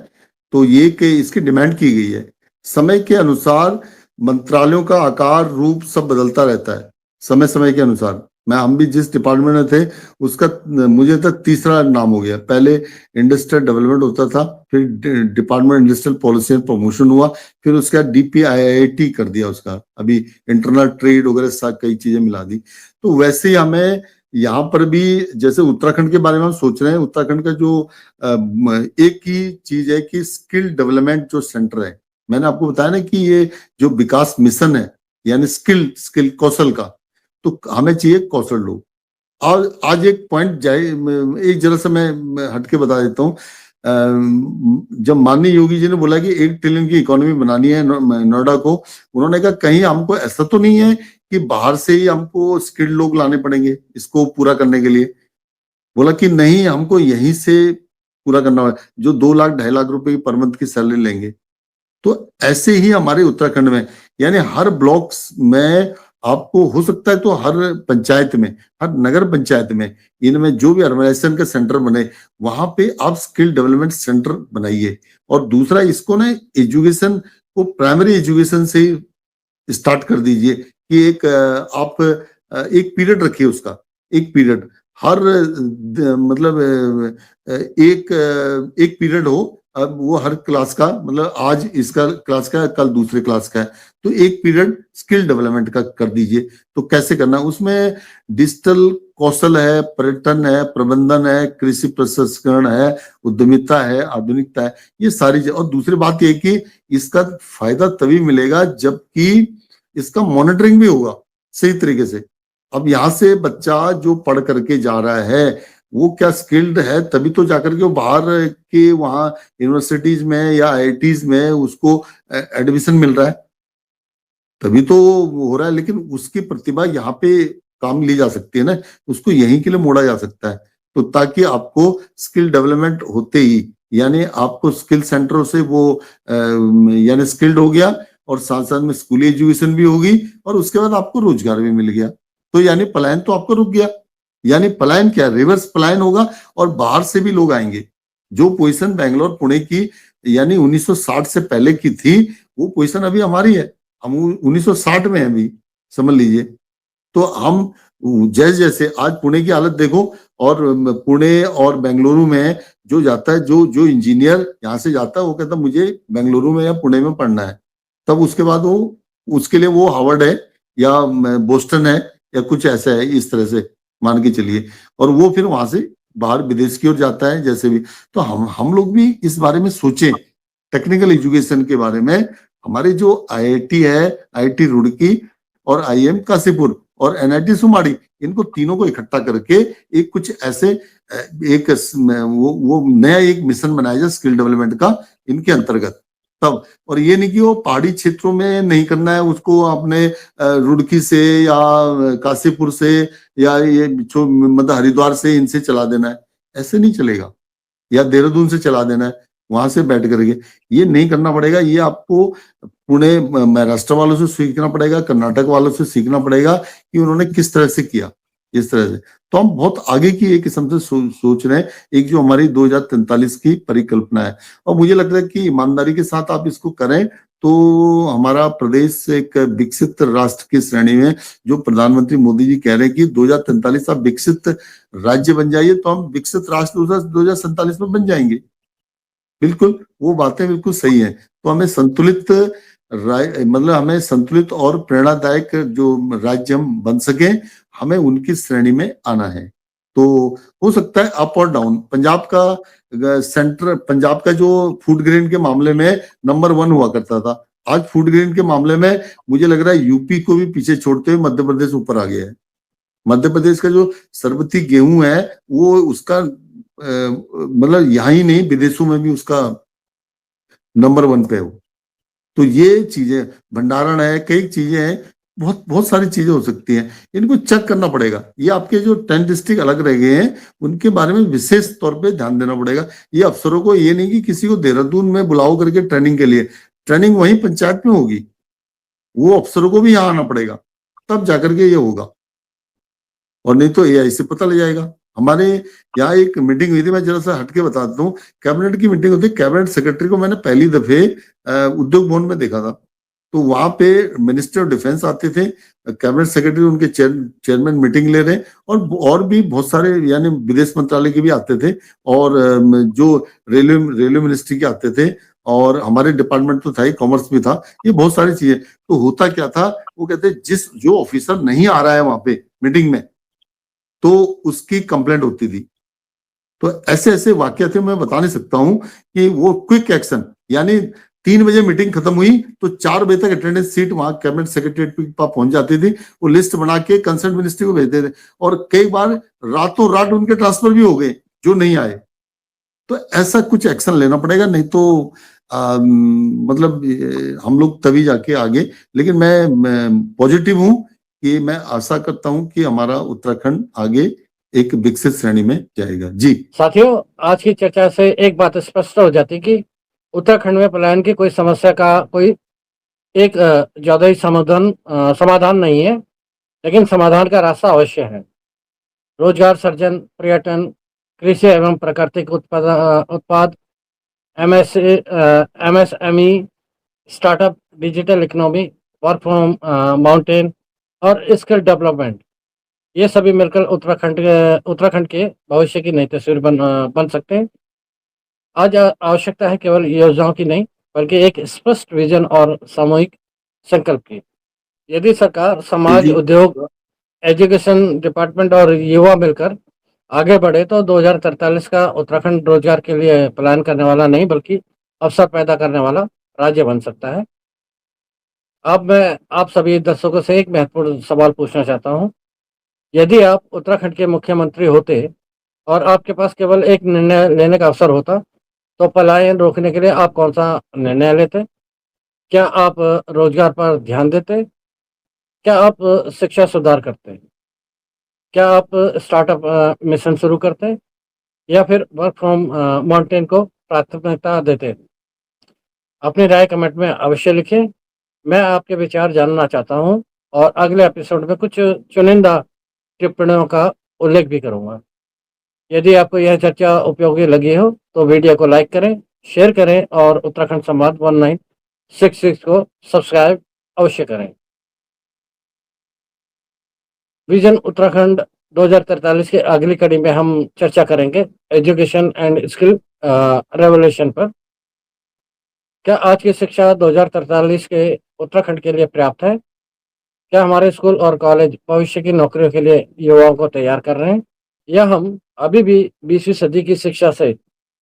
तो ये कि इसकी डिमांड की गई है। समय के अनुसार मंत्रालयों का आकार रूप सब बदलता रहता है, समय समय के अनुसार। हम भी जिस डिपार्टमेंट में थे उसका मुझे तक तीसरा नाम हो गया। पहले इंडस्ट्रियल डेवलपमेंट होता था, फिर department industrial policy and promotion हुआ, फिर उसका DPIIT कर दिया उसका, अभी इंटरनल ट्रेड वगैरह कई चीजें मिला दी। तो वैसे ही हमें यहाँ पर भी, जैसे उत्तराखंड के बारे में हम सोच रहे हैं, उत्तराखंड का जो एक ही चीज है कि स्किल डेवलपमेंट जो सेंटर है, मैंने आपको बताया ना कि ये जो विकास मिशन है, यानी स्किल कौशल का, तो हमें चाहिए कौशल लोग। और आज एक पॉइंट जाए, एक जरा सा मैं हट के बता देता हूँ। जब माननीय योगी जी ने बोला कि 1 ट्रिलियन की इकोनॉमी बनानी है नोएडा को, उन्होंने कहा कहीं हमको ऐसा तो नहीं है कि बाहर से ही हमको स्किल्ड लोग लाने पड़ेंगे इसको पूरा करने के लिए। बोला कि नहीं, हमको यहीं से पूरा करना है, जो 2 लाख 2.5 लाख रुपए पर मंथ की सैलरी लेंगे। तो ऐसे ही हमारे उत्तराखंड में, यानी हर ब्लॉक्स में आपको हो सकता है, तो हर पंचायत में, हर नगर पंचायत में, इनमें जो भी अर्बनाइजेशन का सेंटर बने, वहां पे आप स्किल डेवलपमेंट सेंटर बनाइए। और दूसरा, इसको ना एजुकेशन को प्राइमरी एजुकेशन से स्टार्ट कर दीजिए कि आप एक पीरियड रखिए उसका, एक पीरियड हर मतलब एक पीरियड हो। अब वो हर क्लास का, मतलब आज इसका क्लास का है, कल दूसरे क्लास का है, तो एक पीरियड स्किल डेवलपमेंट का कर दीजिए। तो कैसे करना, उसमें डिजिटल कौशल है, पर्यटन है, प्रबंधन है, कृषि प्रसंस्करण है, उद्यमिता है, आधुनिकता है, ये सारी। और दूसरी बात ये कि इसका फायदा तभी मिलेगा जबकि इसका मॉनिटरिंग भी होगा सही तरीके से। अब यहाँ से बच्चा जो पढ़ करके जा रहा है, वो क्या स्किल्ड है, तभी तो जाकर के वो बाहर के वहाँ यूनिवर्सिटीज में या IITs में उसको एडमिशन मिल रहा है, तभी तो हो रहा है। लेकिन उसकी प्रतिभा यहाँ पे काम ली जा सकती है ना, उसको यहीं के लिए मोड़ा जा सकता है। तो ताकि आपको स्किल डेवलपमेंट होते ही, यानी आपको स्किल सेंटरों से वो यानी स्किल्ड हो गया, और साथ साथ में स्कूली एजुकेशन भी होगी, और उसके बाद आपको रोजगार भी मिल गया। तो यानी पलायन तो आपका रुक गया। यानी पलायन क्या, रिवर्स पलायन होगा, और बाहर से भी लोग आएंगे। जो पोजीशन बेंगलोर पुणे की यानी 1960 से पहले की थी, वो पोजीशन अभी हमारी है। हम 1960 में हैं अभी, समझ लीजिए। तो हम जैसे जैसे आज पुणे की हालत देखो, और पुणे और बेंगलुरु में जो जाता है, जो इंजीनियर यहाँ से जाता है, वो कहता है मुझे बेंगलुरु में या पुणे में पढ़ना है। तब उसके बाद वो, उसके लिए वो हार्वर्ड है या बोस्टन है या कुछ ऐसा है, इस तरह से। मान के चलिए, और वो फिर वहां से बाहर विदेश की ओर जाता है जैसे भी। तो हम लोग भी इस बारे में सोचें, टेक्निकल एजुकेशन के बारे में। हमारे जो आईआईटी है, आईआईटी रुड़की और आईएम काशीपुर और एनआईटी सुमाड़ी, इनको तीनों को इकट्ठा करके एक कुछ ऐसे एक वो नया एक मिशन बनाया जाए स्किल डेवलपमेंट का इनके अंतर्गत तब। और ये नहीं कि वो पहाड़ी क्षेत्रों में नहीं करना है उसको, आपने रुड़की से या काशीपुर से या ये जो मतलब हरिद्वार से इनसे चला देना है, ऐसे नहीं चलेगा, या देहरादून से चला देना है वहां से बैठ करके, ये नहीं करना पड़ेगा। ये आपको पुणे महाराष्ट्र वालों से सीखना पड़ेगा, कर्नाटक वालों से सीखना पड़ेगा कि उन्होंने किस तरह से किया, इस तरह से। तो हम बहुत आगे की एक किस्म से सोच रहे हैं, एक जो हमारी 2043 की परिकल्पना है। और मुझे लगता है कि ईमानदारी के साथ आप इसको करें तो हमारा प्रदेश एक विकसित राष्ट्र की श्रेणी में, जो प्रधानमंत्री मोदी जी कह रहे हैं कि 2043 आप विकसित राज्य बन जाइए, तो हम विकसित राष्ट्र 2047 में बन जाएंगे। बिल्कुल वो बातें बिल्कुल सही है। तो हमें संतुलित मतलब हमें संतुलित और प्रेरणादायक जो राज्य हम बन सके, हमें उनकी श्रेणी में आना है। तो हो सकता है अप और डाउन। पंजाब का जो फूड ग्रेन के मामले में नंबर 1 हुआ करता था, आज फूड ग्रेन के मामले में मुझे लग रहा है यूपी को भी पीछे छोड़ते हुए मध्य प्रदेश ऊपर आ गया है। मध्य प्रदेश का जो सरबती गेहूं है वो उसका मतलब यहाँ ही नहीं विदेशों में भी उसका नंबर 1 पे हो। तो ये चीजें, भंडारण है, कई चीजें हैं, बहुत बहुत सारी चीजें हो सकती हैं, इनको चेक करना पड़ेगा। ये आपके जो 10 डिस्ट्रिक्ट अलग रह गए हैं उनके बारे में विशेष तौर पे ध्यान देना पड़ेगा। ये अफसरों को ये नहीं कि किसी को देहरादून में बुलाओ करके ट्रेनिंग के लिए, ट्रेनिंग वहीं पंचायत में होगी, वो अफसरों को भी यहाँ आना पड़ेगा, तब जाकर के ये होगा। और नहीं तो एआई से पता लग जाएगा। हमारे यहाँ एक मीटिंग हुई थी, मैं जरा सा हटके बताता हूँ, कैबिनेट की मीटिंग होती है। कैबिनेट सेक्रेटरी को मैंने पहली दफे उद्योग भवन में देखा था। तो वहां पे मिनिस्टर ऑफ डिफेंस आते थे, कैबिनेट सेक्रेटरी उनके चेयरमैन मीटिंग ले रहे, और भी बहुत सारे यानी विदेश मंत्रालय के भी आते थे, और जो रेलवे मिनिस्ट्री के आते थे, और हमारे डिपार्टमेंट तो था ही, कॉमर्स भी था, ये बहुत सारी चीजें। तो होता क्या था, वो कहते जो ऑफिसर नहीं आ रहा है वहां पे मीटिंग में, तो उसकी कंप्लेंट होती थी। तो ऐसे ऐसे वाकया थे, मैं बता नहीं सकता हूं कि वो क्विक एक्शन, यानी 3 बजे मीटिंग खत्म हुई तो 4 बजे तक अटेंडेंस सीट वहां कैबिनेट सेक्रेटरीट पे पहुंच जाती थी, वो लिस्ट बना के कंसर्न मिनिस्ट्री को भेजते थे, और कई बार रातों रात उनके ट्रांसफर भी हो गए जो नहीं आए। तो ऐसा कुछ एक्शन लेना पड़ेगा, नहीं तो मतलब हम लोग तभी जाके आगे। लेकिन मैं पॉजिटिव हूं कि मैं आशा करता हूं कि हमारा उत्तराखंड आगे एक विकसित श्रेणी में जाएगा। जी साथियों, आज की चर्चा से एक बात स्पष्ट हो जाती कि उत्तराखंड में पलायन की कोई समस्या का कोई एक ज्यादा ही समाधान नहीं है, लेकिन समाधान का रास्ता अवश्य है। रोजगार सृजन, पर्यटन, कृषि एवं प्राकृतिक उत्पाद, MSME, startup, digital economy, work from mountain और स्किल डेवलपमेंट, ये सभी मिलकर उत्तराखंड के भविष्य की नई तस्वीर बन सकते हैं। आज आवश्यकता है केवल योजनाओं की नहीं, बल्कि एक स्पष्ट विजन और सामूहिक संकल्प की। यदि सरकार, समाज, जी उद्योग, एजुकेशन डिपार्टमेंट और युवा मिलकर आगे बढ़े तो 2043 का उत्तराखंड रोजगार के लिए पलायन करने वाला नहीं, बल्कि अवसर पैदा करने वाला राज्य बन सकता है। अब मैं आप सभी दर्शकों से एक महत्वपूर्ण सवाल पूछना चाहता हूँ। यदि आप उत्तराखंड के मुख्यमंत्री होते और आपके पास केवल एक निर्णय लेने का अवसर होता, तो पलायन रोकने के लिए आप कौन सा निर्णय लेते? क्या आप रोजगार पर ध्यान देते? क्या आप शिक्षा सुधार करते? क्या आप स्टार्टअप मिशन शुरू करते, या फिर वर्क फ्रॉम माउंटेन को प्राथमिकता देते? अपनी राय कमेंट में अवश्य लिखें। मैं आपके विचार जानना चाहता हूं, और अगले एपिसोड में कुछ चुनिंदा टिप्पणियों का उल्लेख भी करूंगा। यदि आपको यह चर्चा उपयोगी लगी हो तो वीडियो को लाइक करें, शेयर करें और उत्तराखंड संवाद 1966 को सब्सक्राइब अवश्य करें। विजन उत्तराखंड 2043 की अगली कड़ी में हम चर्चा करेंगे एजुकेशन एंड स्किल रेवोल्यूशन पर। क्या आज की शिक्षा 2043 के उत्तराखंड के लिए पर्याप्त है? क्या हमारे स्कूल और कॉलेज भविष्य की नौकरियों के लिए युवाओं को तैयार कर रहे हैं, या हम अभी भी 20वीं सदी की शिक्षा से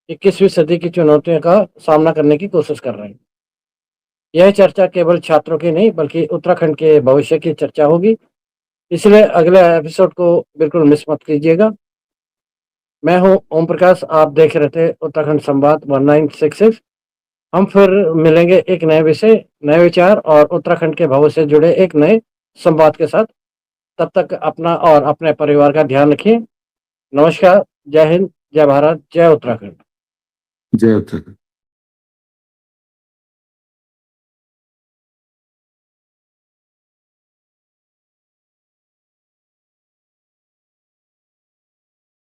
21वीं सदी की चुनौतियों का सामना करने की कोशिश कर रहे हैं? यह चर्चा केवल छात्रों की नहीं बल्कि उत्तराखंड के भविष्य की चर्चा होगी, इसलिए अगले एपिसोड को बिल्कुल मिस मत कीजिएगा। मैं हूं ओम प्रकाश, आप देख रहे थे उत्तराखंड संवाद 1966। हम फिर मिलेंगे एक नए विषय, नए विचार और उत्तराखंड के भविष्य से जुड़े एक नए संवाद के साथ। तब तक अपना और अपने परिवार का ध्यान रखिए। नमस्कार, जय हिंद, जय भारत, जय उत्तराखंड। जय उत्तराखंड।